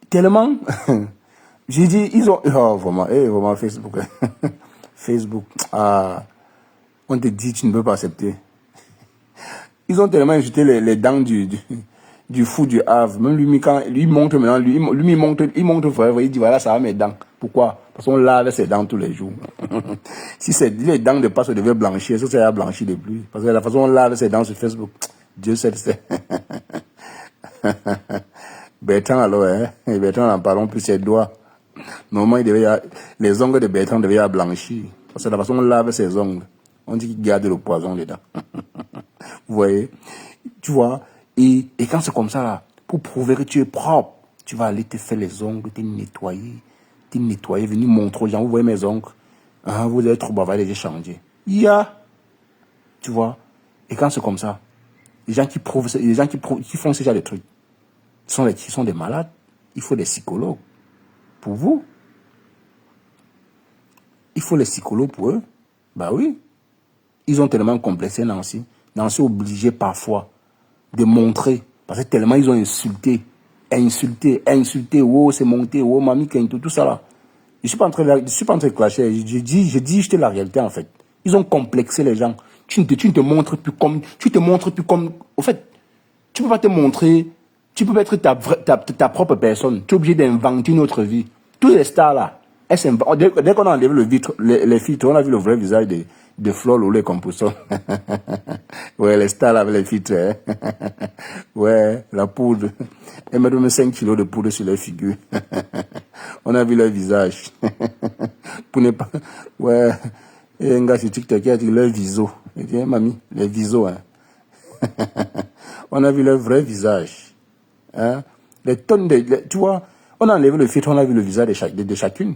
tellement, j'ai dit, oh, vraiment, Facebook, Facebook, on te dit, tu ne peux pas accepter. Ils ont tellement insulté les dents du fou du Havre. Même lui, quand lui montre maintenant, il montre vraiment, il dit voilà, ça va mes dents. Pourquoi? Parce qu'on lave ses dents tous les jours. Si les dents de passe devaient blanchir, ça va blanchir de plus. Parce que la façon on lave ses dents sur Facebook, Dieu sait. Bertrand alors, hein? Et Bertrand n'en parlons plus, ses doigts. Normalement, les ongles de Bertrand devaient blanchir. Parce que la façon on lave ses ongles, on dit qu'il garde le poison dedans. Vous voyez? Tu vois? Et quand c'est comme ça, là, pour prouver que tu es propre, tu vas aller te faire les ongles, te nettoyer, venir montrer aux gens, vous voyez mes ongles, ah, vous êtes trop bavard, j'ai changé. Tu vois? Et quand c'est comme ça, les gens qui font ce genre de trucs, sont des malades. Il faut des psychologues. Pour vous? Il faut les psychologues pour eux? Bah oui. Ils ont tellement complexé Nancy. Nancy est obligé parfois de montrer. Parce que tellement ils ont insulté, oh, c'est monté, oh, mamie, tout ça là. Je suis pas en train de clasher. Je dis juste la réalité en fait. Ils ont complexé les gens. Tu ne te montres plus comme, au fait, tu peux pas te montrer, tu peux pas être ta propre personne. Tu es obligé d'inventer une autre vie. Tous les stars là, dès qu'on a enlevé les filtres, on a vu le vrai visage de Flo Lolé Compousson. Ouais, les stars là avec les filtres. Hein. Ouais, la poudre. Elle m'a donné 5 kilos de poudre sur leur figure. On a vu leur visage. Pour ne pas... Ouais. Et un gars sur TikTok qui a dit leur viso. Il dit, mamie, les visos, hein. On a vu leur vrai visage. Hein? Tu vois, on a enlevé le filtre, on a vu le visage de chacune.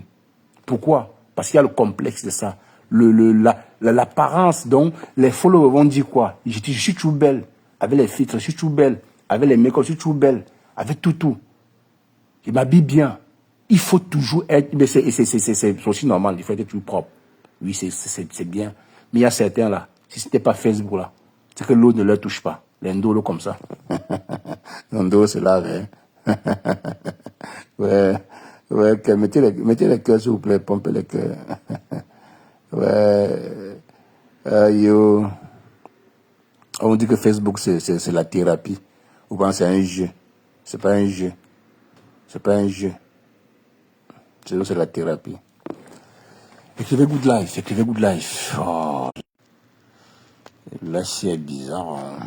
Pourquoi? Parce qu'il y a le complexe de ça. L'apparence, donc, les followers vont dire quoi? Je suis tout belle. Avec les filtres, je suis tout belle. Avec les make-up, je suis tout belle. Avec tout. Je m'habille bien. Il faut toujours être... Mais c'est aussi normal, il faut être toujours propre. Oui, c'est bien. Mais il y a certains là, si ce n'était pas Facebook là, c'est que l'eau ne leur touche pas. Les ndolos comme ça. Ndolo se lave, hein. Ouais, ouais, mettez les cœurs s'il vous plaît, pompez les cœurs. Ouais, yo. On dit que Facebook c'est la thérapie. Vous pensez à un jeu. C'est pas un jeu. C'est pas un jeu. C'est la thérapie. Écrivez Good Life, écrivez Good Life. Oh. Là, c'est bizarre. Hein.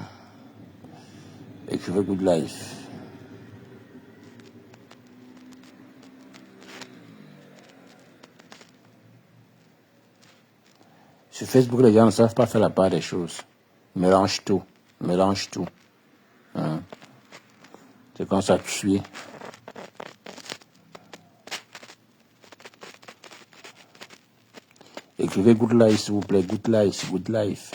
Écrivez Good Life. Sur Facebook, les gens ne savent pas faire la part des choses. Mélange tout. Mélange tout. Hein. C'est quand ça cuit. Écrivez Good Life, s'il vous plaît. Good Life, Good Life.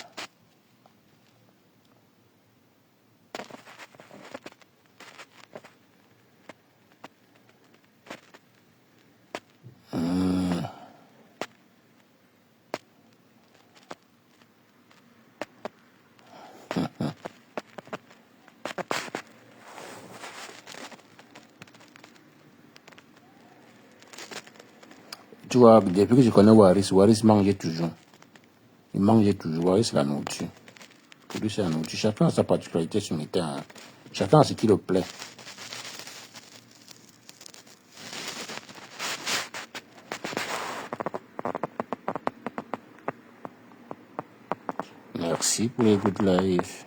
Tu vois, depuis que je connais Waris mangeait toujours. Il mangeait toujours. Waris, c'est la nourriture. Pour lui, c'est la nourriture. Chacun a sa particularité sur le terrain. Chacun a ce qui le plaît. Merci pour les Good Life.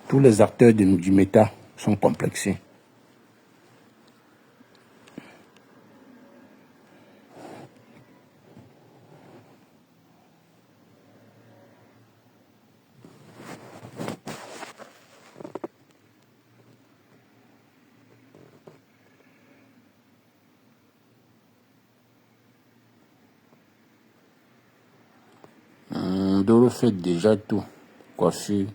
Tous les acteurs du méta sont complexés. Doro fait déjà tout. Coiffure,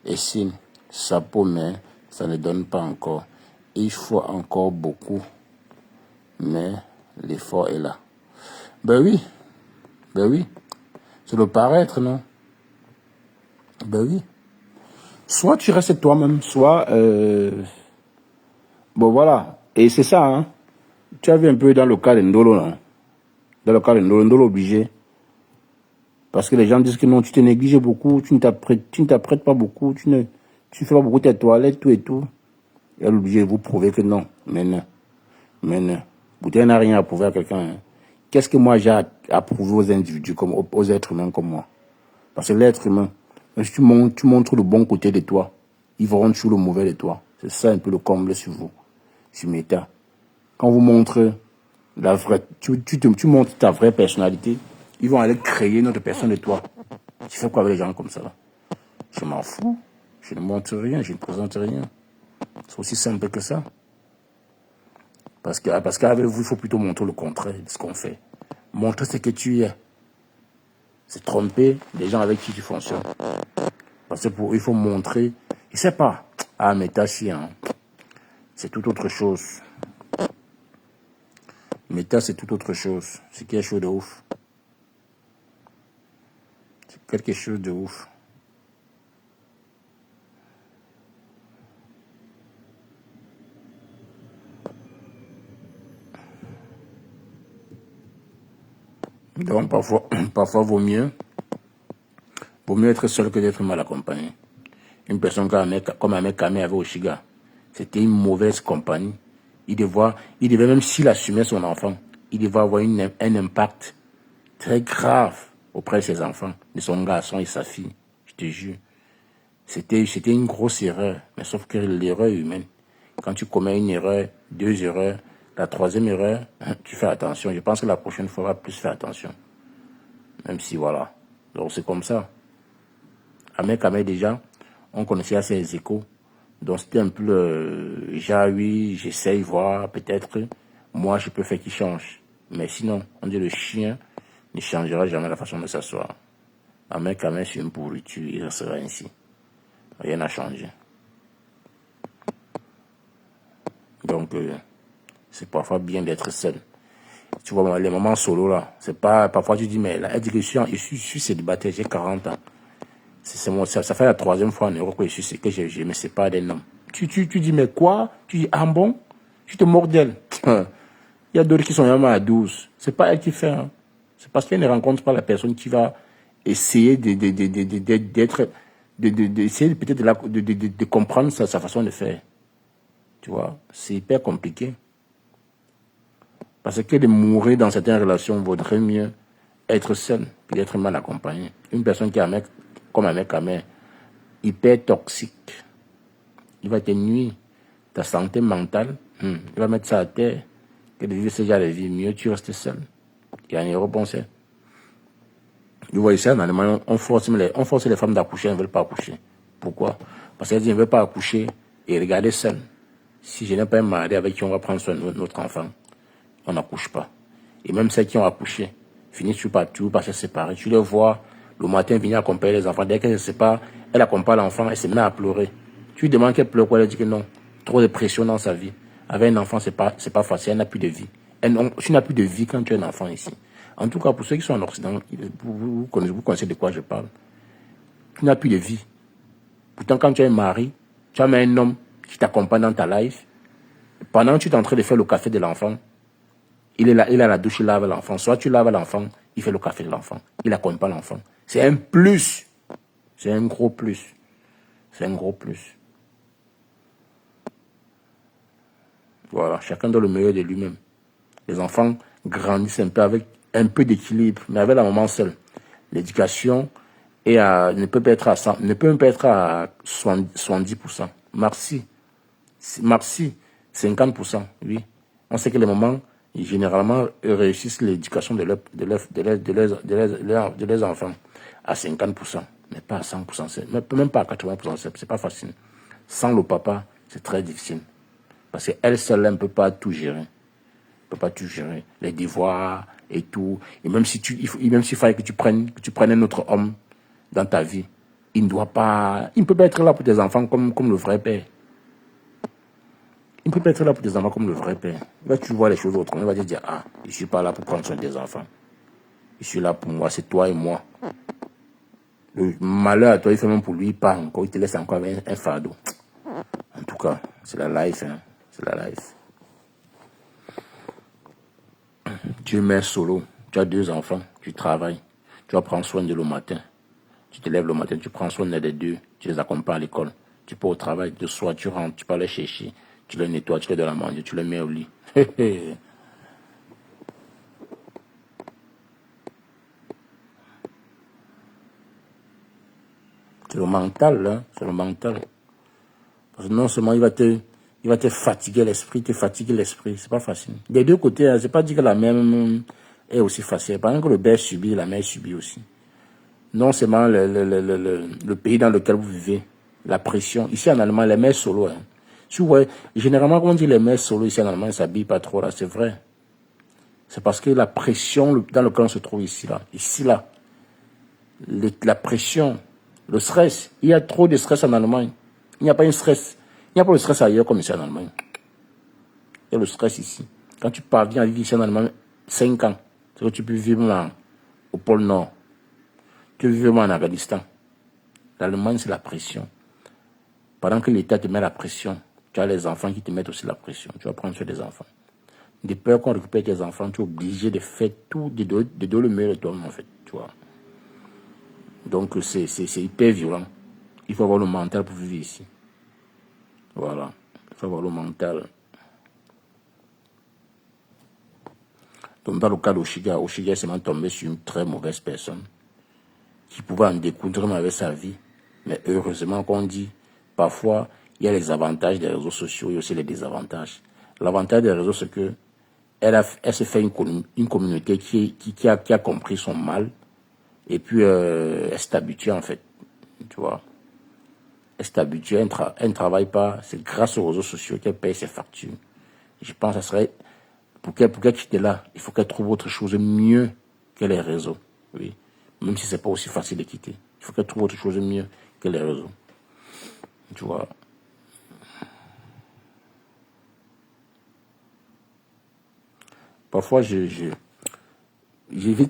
essine, sa peau, mais ça ne donne pas encore. Il faut encore beaucoup, mais l'effort est là. Ben oui. C'est le paraître, non? Ben oui. Soit tu restes toi-même, soit... Bon, voilà. Et c'est ça, hein. Tu as vu un peu dans le cas de Ndolo, non? Dans le cas de Ndolo obligé. Parce que les gens disent que non, tu te négliges beaucoup, tu ne t'apprêtes pas beaucoup, tu fais pas beaucoup tes toilettes, tout et tout. Et elle est obligée de vous prouver que non. Mais non. Vous n'avez rien à prouver à quelqu'un. Hein. Qu'est-ce que moi j'ai à prouver aux individus, comme aux êtres humains comme moi? Parce que l'être humain, si tu montres le bon côté de toi, ils verront toujours le mauvais de toi. C'est ça un peu le comble sur vous, sur Meta. Quand vous montrez la vraie, tu montres ta vraie personnalité, ils vont aller créer une autre personne de toi. Tu fais quoi avec les gens comme ça là? Je m'en fous. Je ne montre rien, je ne présente rien. C'est aussi simple que ça. Parce qu'avec vous, il faut plutôt montrer le contraire de ce qu'on fait. Montrer ce que tu es. C'est tromper les gens avec qui tu fonctionnes. Parce que il faut montrer. Je ne sais pas. Ah, mais t'as chien. C'est tout autre chose. Méta, c'est tout autre chose. C'est quelque chose de ouf. C'est quelque chose de ouf. Donc, parfois vaut mieux être seul que d'être mal accompagné. Une personne comme Ahmed Kamé avait au Chiga, c'était une mauvaise compagnie. Il devait même s'il assumait son enfant, il devait avoir un impact très grave auprès de ses enfants, de son garçon et sa fille. Je te jure. C'était une grosse erreur. Mais sauf que l'erreur humaine, quand tu commets une erreur, 2 erreurs, la 3e erreur, tu fais attention. Je pense que la prochaine fois, on va plus faire attention. Même si, voilà. Donc, c'est comme ça. Ahmed Kamé, déjà, on connaissait assez les échos. Donc, c'était un peu le oui, j'essaye, voir, peut-être. moi, je peux faire qu'il change. Mais sinon, on dit le chien ne changera jamais la façon de s'asseoir. Un mec à main sur une pourriture, il restera ainsi. Rien n'a changé. Donc, c'est parfois bien d'être seul. Tu vois, les moments solo là, c'est pas. Parfois, tu dis, mais là, elle dit que je suis célibataire, j'ai 40 ans. Ça fait la 3e fois en Europe que je me sépare d'un homme. Tu dis, mais quoi? Tu dis, ah bon? Tu te mords d'elle. Il y a d'autres qui sont vraiment à 12. C'est pas elle qui fait. Hein. C'est parce qu'elle ne rencontre pas la personne qui va essayer d'être. D'essayer peut-être de comprendre sa façon de faire. Tu vois, c'est hyper compliqué. Parce que de mourir dans certaines relations vaudrait mieux être seul puis être mal accompagné. Une personne qui est un mec, comme un mec à main, hyper toxique, il va te nuire ta santé mentale, il va mettre ça à terre, que de vivre ce genre de vie, mieux tu restes seul. Et en Europe, on sait. Vous voyez ça, en Allemagne, on force les femmes d'accoucher, elles ne veulent pas accoucher. Pourquoi? Parce qu'elles disent, elles ne veulent pas accoucher et regarder seul. Si je n'ai pas un mari avec qui on va prendre soin de notre enfant, on n'accouche pas. Et même celles qui ont accouché finissent toujours par se séparer. Tu les vois le matin venir accompagner les enfants. Dès qu'elle se sépare, elle accompagne l'enfant, elle se met à pleurer. Tu lui demandes qu'elle pleure quoi, elle dit que non. Trop de pression dans sa vie. Avec un enfant, c'est pas facile, elle n'a plus de vie. Tu n'as plus de vie quand tu es un enfant ici. En tout cas, pour ceux qui sont en Occident, vous connaissez de quoi je parle. Tu n'as plus de vie. Pourtant, quand tu es un mari, tu as même un homme qui t'accompagne dans ta life. Pendant que tu es en train de faire le café de l'enfant, il est là, il a la douche, il lave l'enfant. Soit tu laves l'enfant, il fait le café de l'enfant. Il accompagne l'enfant. C'est un plus. C'est un gros plus. C'est un gros plus. Voilà, chacun donne le meilleur de lui-même. Les enfants grandissent un peu avec un peu d'équilibre, mais avec la maman seule. L'éducation ne peut pas être à 100, ne peut même pas être à 70%. Merci. 50%, oui. On sait que les mamans, généralement, réussissent l'éducation de leurs enfants à 50%, mais pas à 100%, même pas à 80%, c'est pas facile. Sans le papa, c'est très difficile. Parce qu'elle seule, elle ne peut pas tout gérer. Elle ne peut pas tout gérer. Les devoirs et tout. Et même s'il fallait que tu prennes un autre homme dans ta vie, il ne peut pas être là pour tes enfants comme le vrai père. Il ne peut pas être là pour tes enfants comme le vrai père. Là, tu vois les choses autrement. Il va te dire, ah, je ne suis pas là pour prendre soin des enfants. Je suis là pour moi, c'est toi et moi. Le malheur à toi, il fait même pour lui, pas encore. Il te laisse encore avec un fardeau. En tout cas, c'est la life. Hein. C'est la life. Tu es mère solo. Tu as 2 enfants. Tu travailles. Tu vas prendre soin de le matin. Tu te lèves le matin, tu prends soin des 2. Tu les accompagnes à l'école. Tu pars au travail. De soir, tu rentres. Tu peux les chercher. Tu les nettoies. Tu les donnes à manger. Tu les mets au lit. C'est le mental, hein. C'est le mental. Parce que non seulement il va te fatiguer l'esprit, c'est pas facile. Des 2 côtés, hein, c'est pas dit que la même est aussi facile. Par exemple, que le père subit, la mère subit aussi. Non seulement le pays dans lequel vous vivez, la pression. Ici en Allemagne, les mères solo, hein. Tu vois, généralement, quand on dit les mères solo ici en Allemagne, ne s'habillent pas trop là, c'est vrai. C'est parce que la pression dans laquelle on se trouve ici là, la pression, le stress, il y a trop de stress en Allemagne. Il n'y a pas de stress. Il n'y a pas de stress ailleurs comme ici en Allemagne. Il y a le stress ici. Quand tu parviens à vivre ici en Allemagne 5 ans, c'est que tu peux vivre au pôle Nord. Tu peux vivre en Afghanistan. L'Allemagne, c'est la pression. Pendant que l'État te met la pression, tu as les enfants qui te mettent aussi la pression. Tu vas prendre soin des enfants. De peur qu'on récupère tes enfants, tu es obligé de faire tout, de donner le meilleur de toi-même, en fait. Tu vois. Donc, c'est hyper violent. Il faut avoir le mental pour vivre ici. Voilà. Il faut avoir le mental. Donc, dans le cas d'Oshiga, Oshiga s'est tombé sur une très mauvaise personne qui pouvait en découdre avec sa vie. Mais heureusement qu'on dit, parfois, il y a les avantages des réseaux sociaux et aussi les désavantages. L'avantage des réseaux, c'est que elle se fait une communauté qui a compris son mal et puis elle s'est habituée en fait. Tu vois. Elle s'est habituée, elle ne travaille pas. C'est grâce aux réseaux sociaux qu'elle paye ses factures. Je pense que ça serait pour qu'elle quitte là, il faut qu'elle trouve autre chose mieux que les réseaux. Oui. Même si c'est pas aussi facile de quitter. Il faut qu'elle trouve autre chose mieux que les réseaux. Tu vois. Parfois, j'évite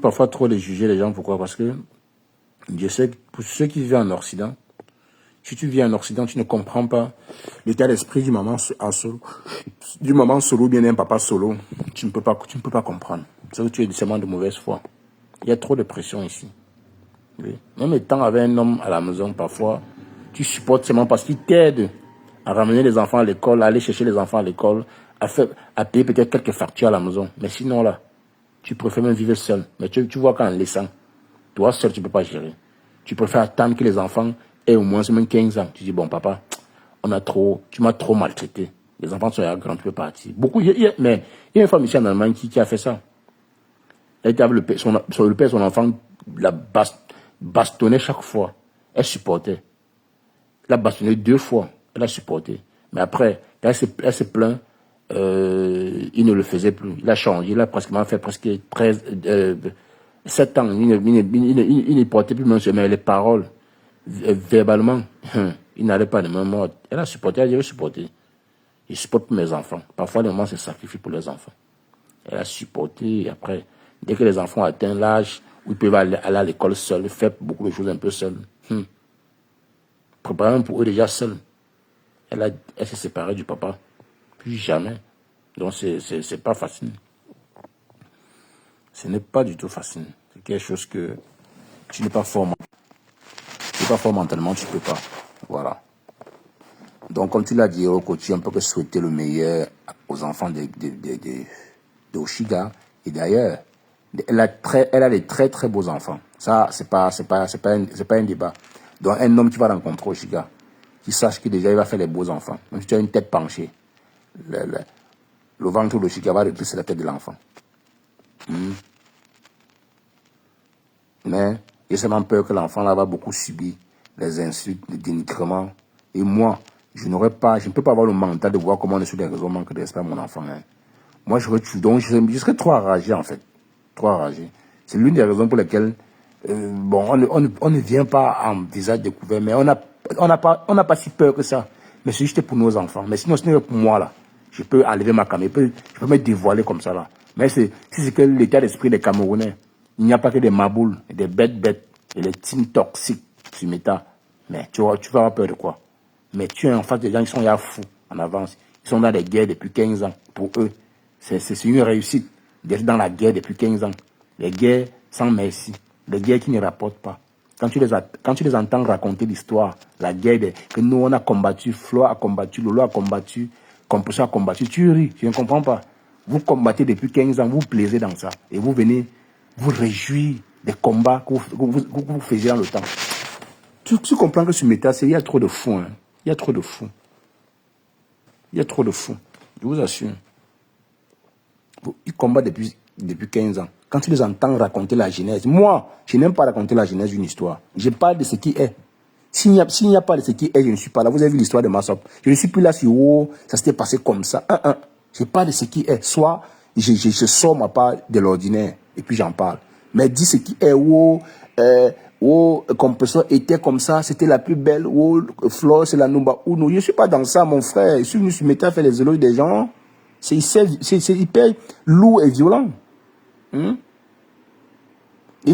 parfois trop de juger les gens. Pourquoi? Parce que je sais que pour ceux qui vivent en Occident, si tu vis en Occident, tu ne comprends pas l'état d'esprit du maman solo, du maman solo ou bien d'un papa solo. Tu ne peux pas comprendre. C'est que tu es seulement de mauvaise foi. Il y a trop de pression ici. Oui. Même étant avec un homme à la maison, parfois, tu supportes seulement parce qu'il t'aide à ramener les enfants à l'école, à aller chercher les enfants à l'école, à payer peut-être quelques factures à la maison. Mais sinon, là, tu préfères même vivre seul. Mais tu vois qu'en laissant, toi seul, tu ne peux pas gérer. Tu préfères attendre que les enfants aient au moins même 15 ans. Tu dis, bon, papa, tu m'as trop maltraité. Les enfants sont grands, tu peux partir. Mais il y a une femme ici en Allemagne qui a fait ça. Elle était avec le père, son enfant la bastonnait chaque fois. Elle supportait. Elle a bastonné 2 fois. Elle a supporté. Mais après, elle s'est plaint. Il ne le faisait plus. Il a changé. Il a pratiquement fait presque 7 ans. Il ne portait plus même les paroles. Verbalement, il n'allait pas de même mode. Elle a supporté. Elle a dit, je supporter. Je supporte pour mes enfants. Parfois, les mamans se sacrifient pour les enfants. Elle a supporté. Et après, dès que les enfants atteignent l'âge où ils peuvent aller à l'école seuls, faire beaucoup de choses un peu seuls. Préparant pour eux déjà seuls. Elle s'est séparée du papa. Plus jamais. Donc, c'est pas facile. Ce n'est pas du tout facile. C'est quelque chose que tu n'es pas fort. Tu n'es pas fort mentalement, tu ne peux pas. Voilà. Donc, comme tu l'as dit, au côté, on peut que souhaiter le meilleur aux enfants d'Oshiga. Et d'ailleurs, elle a des très très beaux enfants. Ça, c'est pas un débat. Donc, un homme qui va rencontrer Oshiga, qui sache que déjà il va faire les beaux enfants. Même si tu as une tête penchée, le ventre d'Oshiga va repousser la tête de l'enfant. Mais j'ai seulement peur que l'enfant là va beaucoup subir les insultes, les dénigrements. Et moi, je ne peux pas avoir le mental de voir comment on est sur les réseaux manque de respect à mon enfant. Hein. Moi, je serais trop enragé en fait. Trop enragé. C'est l'une des raisons pour lesquelles, on ne vient pas en visage découvert, mais on n'a pas si peur que ça. Mais c'est juste pour nos enfants. Mais sinon, ce n'est pas pour moi là. Je peux enlever ma caméra, je peux me dévoiler comme ça là. Mais si c'est que l'état d'esprit des Camerounais, il n'y a pas que des maboules, des bêtes, et les teams toxiques sur Meta. Mais tu vas avoir peur de quoi? Mais tu es en face des gens qui sont là fous en avance. Ils sont dans des guerres depuis 15 ans. Pour eux, c'est une réussite d'être dans la guerre depuis 15 ans. Les guerres sans merci. Les guerres qui ne rapportent pas. Quand tu les entends raconter l'histoire, la guerre que nous on a combattu, Flo a combattu, Lolo a combattu, Composo a combattu, tu ris, je ne comprends pas. Vous combattez depuis 15 ans, vous plaisez dans ça. Et vous venez vous réjouir des combats que vous faisiez dans le temps. Tu comprends que sur Meta, il y a trop de fous. Hein. Il y a trop de fous. Il y a trop de fous. Je vous assure. Ils combattent depuis 15 ans. Quand tu les entends raconter la genèse, moi, je n'aime pas raconter la genèse d'une histoire. Je parle de ce qui est. S'il n'y a pas de ce qui est, je ne suis pas là. Vous avez vu l'histoire de Massop. Je ne suis plus là sur ça s'était passé comme ça. Je parle de ce qui est. Soit je sors ma part de l'ordinaire et puis j'en parle. Mais dis ce qui est. Compression était comme ça, c'était la plus belle. Flore, c'est la Numba Uno. Je ne suis pas dans ça, mon frère. Je suis venu sur Meta faire les éloges des gens. C'est hyper lourd et violent. Il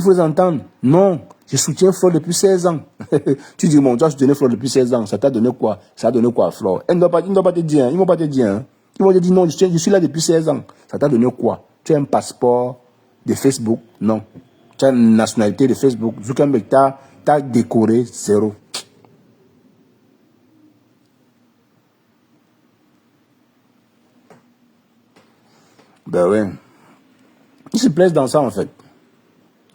faut les entendre. Non, je soutiens Flore depuis 16 ans. Tu dis, mon, toi, je soutenais Flore depuis 16 ans. Ça t'a donné quoi? Ça a donné quoi, Flore? Ils ne doivent pas te dire. Ils ne vont pas te dire. Hein. Ils vont te dire, non, je suis là depuis 16 ans. Ça t'a donné quoi? Tu as un passeport de Facebook? Non. Tu as une nationalité de Facebook? Zuckerberg t'a décoré 0. Ben oui. Ils se plaisent dans ça, en fait.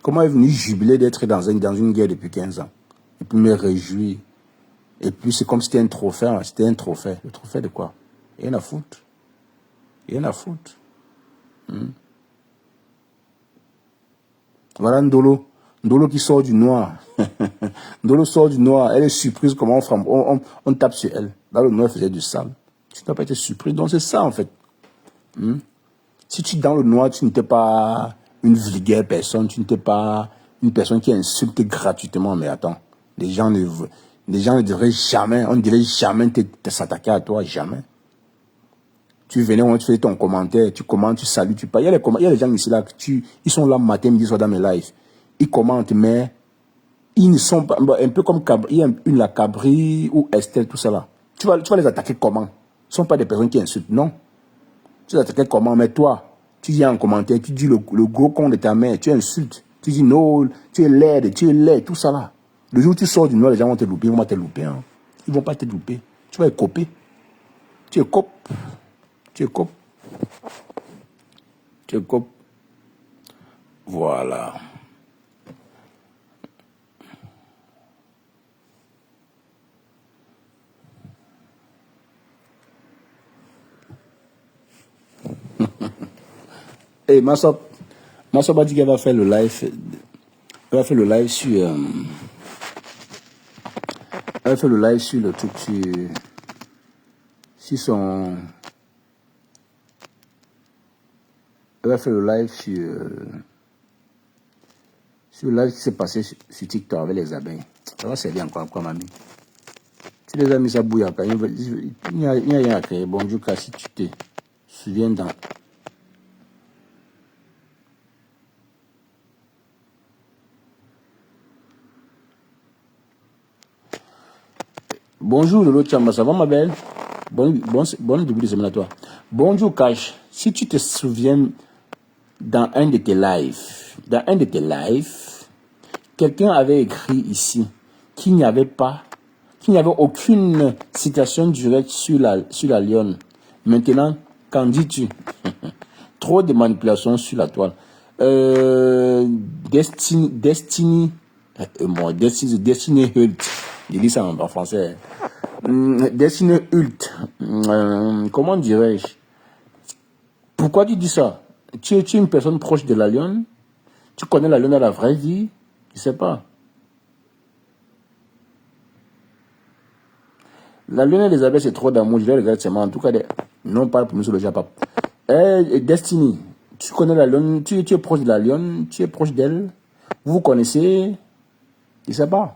Comment est venu jubiler d'être dans une guerre depuis 15 ans? Et puis me réjouir. Et puis c'est comme si c'était un trophée. Hein. C'était un trophée. Le trophée de quoi? Rien à foutre. Rien à foutre. Voilà Ndolo. Ndolo qui sort du noir. Ndolo sort du noir. Elle est surprise comment on tape sur elle. Là, le noir faisait du sale. Tu n'as pas été surpris. Donc c'est ça, en fait. Si tu es dans le noir, tu n'étais pas une vulgaire personne, tu n'étais pas une personne qui insulte gratuitement. Mais attends, les gens ne devraient jamais, on ne devrait jamais s'attaquer à toi, jamais. Tu venais, on te fait ton commentaire, tu commentes, tu salues, tu parles. Il y a des gens ici là, ils sont là matin, midi, soir dans mes lives. Ils commentent, mais ils ne sont pas, un peu comme il y a une la Cabri ou Estelle, tout ça là. Tu vas les attaquer comment? Ce ne sont pas des personnes qui insultent, non. Tu les attaquer comment? Mais toi, tu dis en commentaire, tu dis le gros con de ta mère, tu insultes. Tu dis non, tu es laid, tout ça là. Le jour où tu sors du noir, les gens vont te louper, ils vont te louper. Hein. Ils ne vont pas te louper. Tu vas les coper. Tu es cop. Tu es cop. Tu es cop. Voilà. Et Massop a dit qu'elle va faire le live. Elle va faire le live sur. Elle va faire le live sur le truc sur son. Elle va faire le live sur le live qui s'est passé sur TikTok avec les abeilles. Ça va servir encore quoi, mamie? Si les amis ça bouille, il n'y a rien à créer. Bonjour, si tu te souviens dans. Bonjour Lolo Chamba, ça va ma belle? Bon début de semaine à toi. Bonjour Cash, si tu te souviens dans un de tes lives, quelqu'un avait écrit ici qu'il n'y avait aucune citation directe sur la lionne. Maintenant, qu'en dis-tu? Trop de manipulation sur la toile. Destiny Hult. Je dis ça en français. Destiny Hult. Comment dirais-je? Pourquoi tu dis ça? Tu es une personne proche de la lionne? Tu connais la lionne à la vraie vie? Je sais pas. La lune et les abeilles, c'est trop d'amour. Je les regarde seulement. En tout cas, non pas pour nous sur le Japon. Destiny, tu connais la lune, tu es proche de la lionne, tu es proche d'elle. Vous vous connaissez? Je sais pas.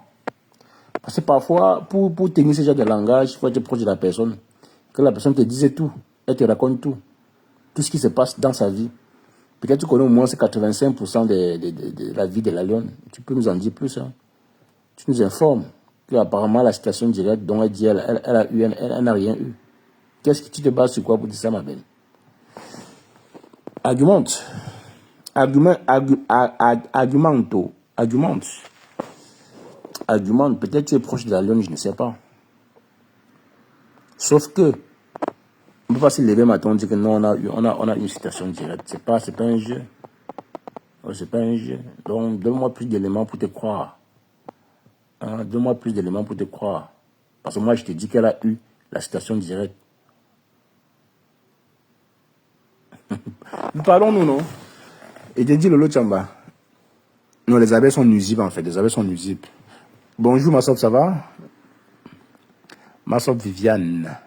Parce que parfois, pour tenir ce genre de langage, il faut être proche de la personne. Que la personne te dise tout. Elle te raconte tout. Tout ce qui se passe dans sa vie. Peut-être que tu connais au moins 85% de la vie de la lionne. Tu peux nous en dire plus. Hein. Tu nous informes. Apparemment la situation directe dont elle dit elle n'a rien eu. Qu'est-ce que tu te bases sur quoi pour dire ça, ma belle? Argumente. Argumente. Peut-être tu es proche de la lionne, je ne sais pas. Sauf que on ne peut pas se lever maintenant et dire que non, on a une situation directe. C'est pas un jeu. C'est pas un jeu. Donc donne-moi plus d'éléments pour te croire. Donne-moi plus d'éléments pour te croire. Parce que moi, je te dis qu'elle a eu la citation directe. Nous parlons, nous, non? Et te dit Lolo Chamba. Non, les abeilles sont nuisibles, en fait. Les abeilles sont nuisibles. Bonjour, ma soeur, ça va? Ma soeur Viviane.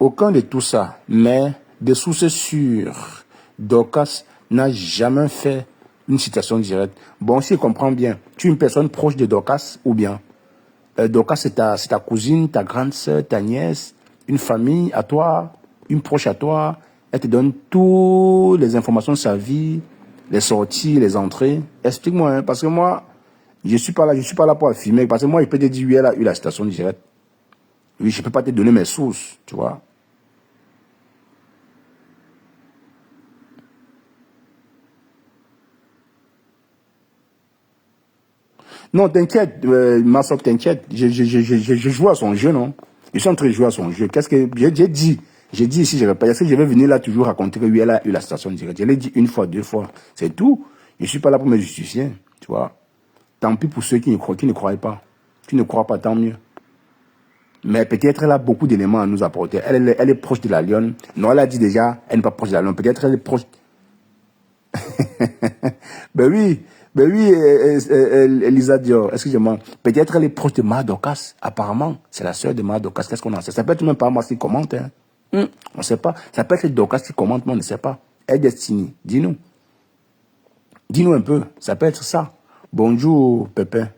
Aucun de tout ça, mais des sources sûres. Dorcas n'a jamais fait une citation directe. Bon, si je comprends bien, tu es une personne proche de Dorcas ou bien Dorcas, c'est ta cousine, ta grande soeur, ta nièce, une famille à toi, une proche à toi. Elle te donne toutes les informations de sa vie, les sorties, les entrées. Explique-moi, hein, parce que moi, je suis pas là pour affirmer. Parce que moi, je peux te dire, oui, elle a eu la citation directe. Oui, je peux pas te donner mes sources, tu vois. Non, t'inquiète, ma soeur, t'inquiète. Je joue à son jeu, non? Je suis en train de jouer à son jeu. Qu'est-ce que j'ai dit? J'ai dit ici, je vais pas. Est-ce que je vais venir là toujours raconter que oui, elle a eu la station directe? Je l'ai dit une fois, deux fois. C'est tout. Je suis pas là pour me justifier, tu vois. Tant pis pour ceux qui ne croient pas. Tu ne crois pas, tant mieux. Mais peut-être elle a beaucoup d'éléments à nous apporter. Elle est proche de la lionne. Non, elle a dit déjà, elle n'est pas proche de la lionne. Peut-être elle est proche. Ben oui, Elisa Dior, excusez-moi. Peut-être elle est proche de Dorcas. Apparemment, c'est la sœur de Dorcas. Qu'est-ce qu'on en sait? Ça peut être même pas moi qui commente. Hein. On ne sait pas. Ça peut être Dorcas qui commente, mais on ne sait pas. Elle Destiny, dis-nous. Dis-nous un peu. Ça peut être ça. Bonjour, Pépin.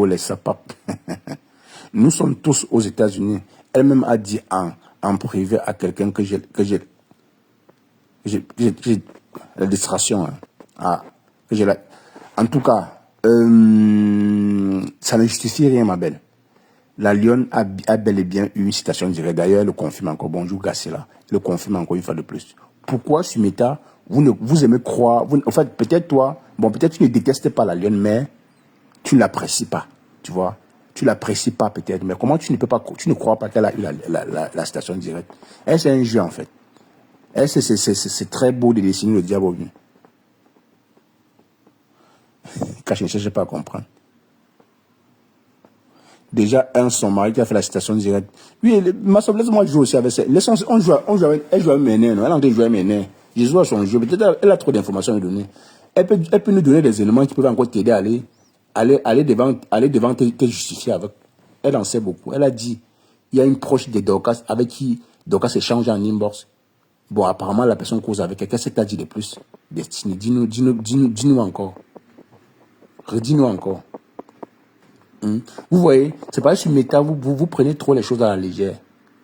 Les sapapes. Nous sommes tous aux États-Unis. Elle-même a dit en privé à quelqu'un que j'ai la distraction. Hein. Ah, que j'ai la... En tout cas, ça ne justifie rien, ma belle. La Lyon a bel et bien eu une citation directe. D'ailleurs, elle le confirme encore. Bonjour, Gassela. Elle le confirme encore une fois de plus. Pourquoi, Sumita, vous aimez croire... en fait, peut-être toi... Bon, peut-être tu ne détestes pas la Lyon, mais tu ne l'apprécies pas. Tu vois, tu l'apprécies pas peut-être, mais comment tu ne peux pas, tu ne crois pas qu'elle a eu la citation directe. Elle, c'est un jeu, en fait. Elle, c'est très beau de dessiner le diable au mieux. Car je ne cherche pas à comprendre. Déjà, son mari qui a fait la citation directe. Oui, ma soeur, laisse-moi jouer aussi avec ça. Elle joue à mener, non? Elle a envie de jouer à mener. Je joue à son jeu. Peut-être elle a trop d'informations à nous donner. Elle peut nous donner des éléments qui peuvent encore t'aider à aller devant te justifier avec. Elle en sait beaucoup. Elle a dit, il y a une proche de Dorcas avec qui Dorcas échange en inbox. Bon, apparemment, la personne cause avec elle. Qu'est-ce que tu as dit de plus? Destiny, dis-nous encore. Redis-nous encore. Vous voyez, c'est pas sur méta, vous prenez trop les choses à la légère.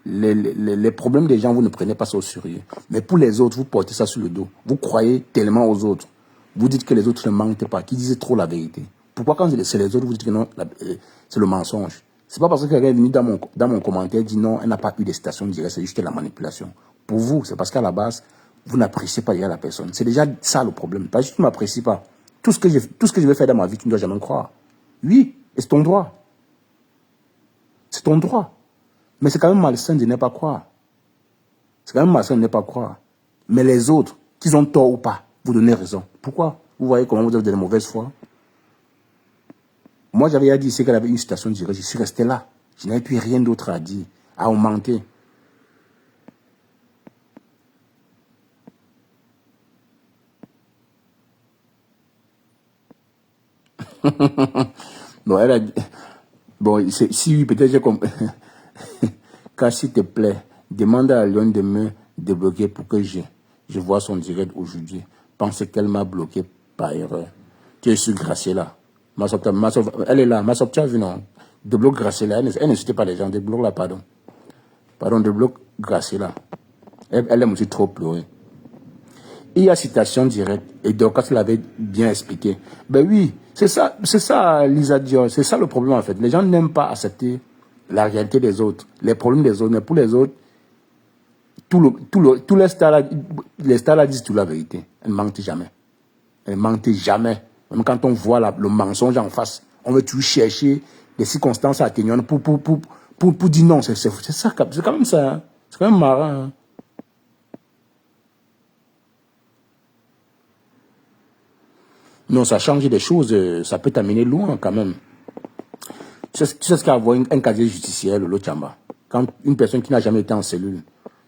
Les problèmes des gens, vous ne prenez pas ça au sérieux. Mais pour les autres, vous portez ça sur le dos. Vous croyez tellement aux autres. Vous dites que les autres ne mentent pas, qu'ils disent trop la vérité. Pourquoi quand c'est les autres, vous dites que non, c'est le mensonge? C'est pas parce que quelqu'un est venu dans mon commentaire et dit non, elle n'a pas eu de citation directe, c'est juste la manipulation. Pour vous, c'est parce qu'à la base, vous n'appréciez pas déjà la personne. C'est déjà ça le problème. Parce que tu ne m'apprécies pas. Tout ce que je vais faire dans ma vie, tu ne dois jamais me croire. Oui, et c'est ton droit. C'est ton droit. Mais c'est quand même malsain de ne pas croire. C'est quand même malsain de ne pas croire. Mais les autres, qu'ils ont tort ou pas, vous donnez raison. Pourquoi? Vous voyez comment vous avez de la mauvaise foi. Moi, j'avais dit ici qu'elle avait une citation directe. Je suis resté là. Je n'avais plus rien d'autre à dire, à augmenter. Bon, elle a dit... Bon, si oui, peut-être j'ai compris. Car s'il te plaît, demande à Lyon de me débloquer pour que je vois son direct aujourd'hui. Pense qu'elle m'a bloqué par erreur. Tu es sur Graciela. Elle est là. Ma soeur, tu as vu, non? Débloque Graciela. Elle n'insulte pas les gens. Débloque là, pardon. Pardon, débloque Graciela. Elle aime aussi trop pleurer. Il y a citation directe. Et Dorcas l'avait bien expliqué. Ben oui, c'est ça, Lisa Dior. C'est ça le problème, en fait. Les gens n'aiment pas accepter la réalité des autres, les problèmes des autres. Mais pour les autres, tous les stars là disent toute la vérité. Elles ne mentent jamais. Elles ne mentent jamais. Même quand on voit le mensonge en face, on veut toujours chercher des circonstances atténuantes pour dire non. C'est ça, c'est quand même ça. Hein. C'est quand même marrant. Hein. Non, ça change des choses. Ça peut t'amener loin quand même. Tu sais ce qu'avoir un casier judiciaire, le Chamba. Quand une personne qui n'a jamais été en cellule,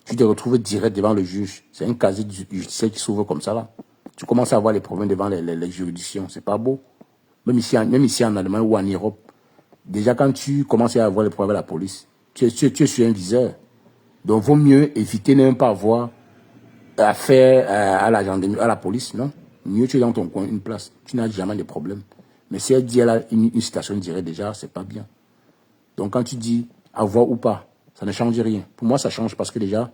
tu te retrouves direct devant le juge. C'est un casier judiciaire qui s'ouvre comme ça là. Tu commences à avoir les problèmes devant les juridictions. C'est pas beau. Même ici en Allemagne ou en Europe. Déjà quand tu commences à avoir les problèmes avec la police, tu es sur un viseur. Donc vaut mieux éviter de ne pas avoir affaire à la gendarmerie, à la police, non? Mieux tu es dans ton coin, une place. Tu n'as jamais de problème. Mais si elle dit elle a une citation directe déjà, c'est pas bien. Donc quand tu dis avoir ou pas, ça ne change rien. Pour moi, ça change parce que déjà,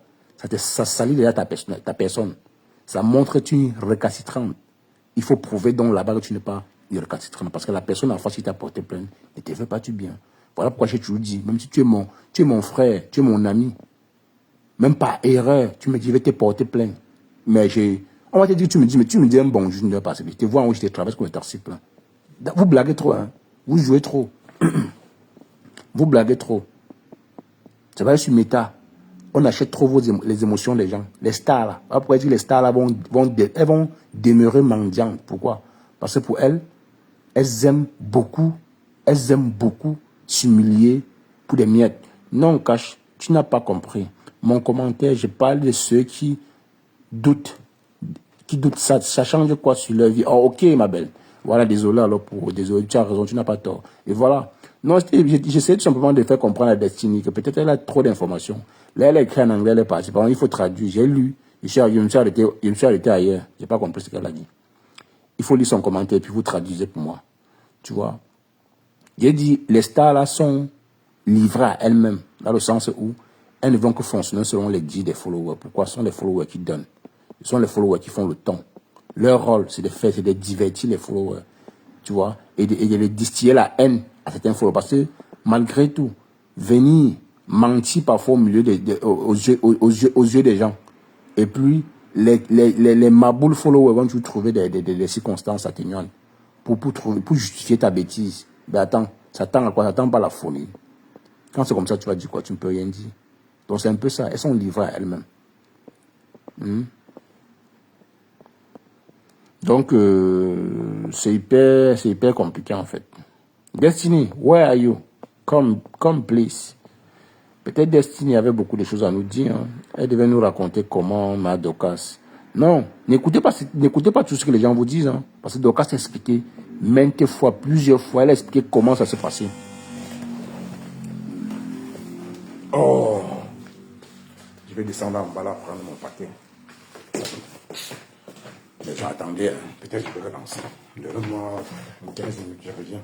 ça salit déjà ta personne. Ça montre que tu es récalcitrante. Il faut prouver donc là-bas que tu n'es pas récalcitrante. Parce que la personne en face qui t'a porté plainte ne te fait pas du bien. Voilà pourquoi j'ai toujours dit, même si tu es mon frère, tu es mon ami, même par erreur, tu me dis, je vais te porter plainte. Mais on va te dire, tu me dis un bon juge ne doit pas se. Je te vois où je te traverse comme un taxi plein. Vous blaguez trop, hein. Vous jouez trop. Vous blaguez trop. C'est vrai, sur Meta, on achète trop les émotions des gens. Les stars, là. Pourquoi dire les stars, là, elles vont demeurer mendiantes. Pourquoi? Parce que pour elles aiment beaucoup s'humilier pour des miettes. Non, Cash, tu n'as pas compris. Mon commentaire, je parle de ceux qui doutent. Ça change quoi sur leur vie? Oh, ok, ma belle. Voilà, désolé alors désolé, tu as raison, tu n'as pas tort. Et voilà. Non, j'essaie tout simplement de faire comprendre à Destiny que peut-être elle a trop d'informations. Là, elle a écrit en anglais, elle est partie. Par exemple, il faut traduire. J'ai lu. Je me suis arrêté ailleurs. Je n'ai pas compris ce qu'elle a dit. Il faut lire son commentaire, puis vous traduisez pour moi. Tu vois. J'ai dit, les stars là sont livrées à elles-mêmes, dans le sens où elles ne vont que fonctionner selon les dits des followers. Pourquoi? Ce sont les followers qui donnent. Ce sont les followers qui font le ton. Leur rôle, c'est de faire, c'est de divertir les followers. Tu vois, et de les distiller la haine à certains followers. Parce que malgré tout, venir mentir parfois au milieu aux yeux des gens. Et puis, les maboules followers vont toujours trouver des circonstances atténuantes pour justifier ta bêtise. Mais attends, ça tend à quoi? Ça tend pas à la folie. Quand c'est comme ça, tu vas dire quoi? Tu ne peux rien dire. Donc c'est un peu ça. Elles sont livrées à elles-mêmes. Donc, c'est hyper compliqué en fait. Destiny, where are you? Come, please. Peut-être Destiny avait beaucoup de choses à nous dire. Hein. Elle devait nous raconter comment on a Dorcas. Non, n'écoutez pas tout ce que les gens vous disent. Hein, parce que Dorcas a expliqué maintes fois, plusieurs fois. Elle a expliqué comment ça s'est passé. Oh, je vais descendre en bas là, prendre mon paquet. Mais j'attendais, hein. Peut-être que je peux relancer. Donne-moi 15 minutes, je reviens.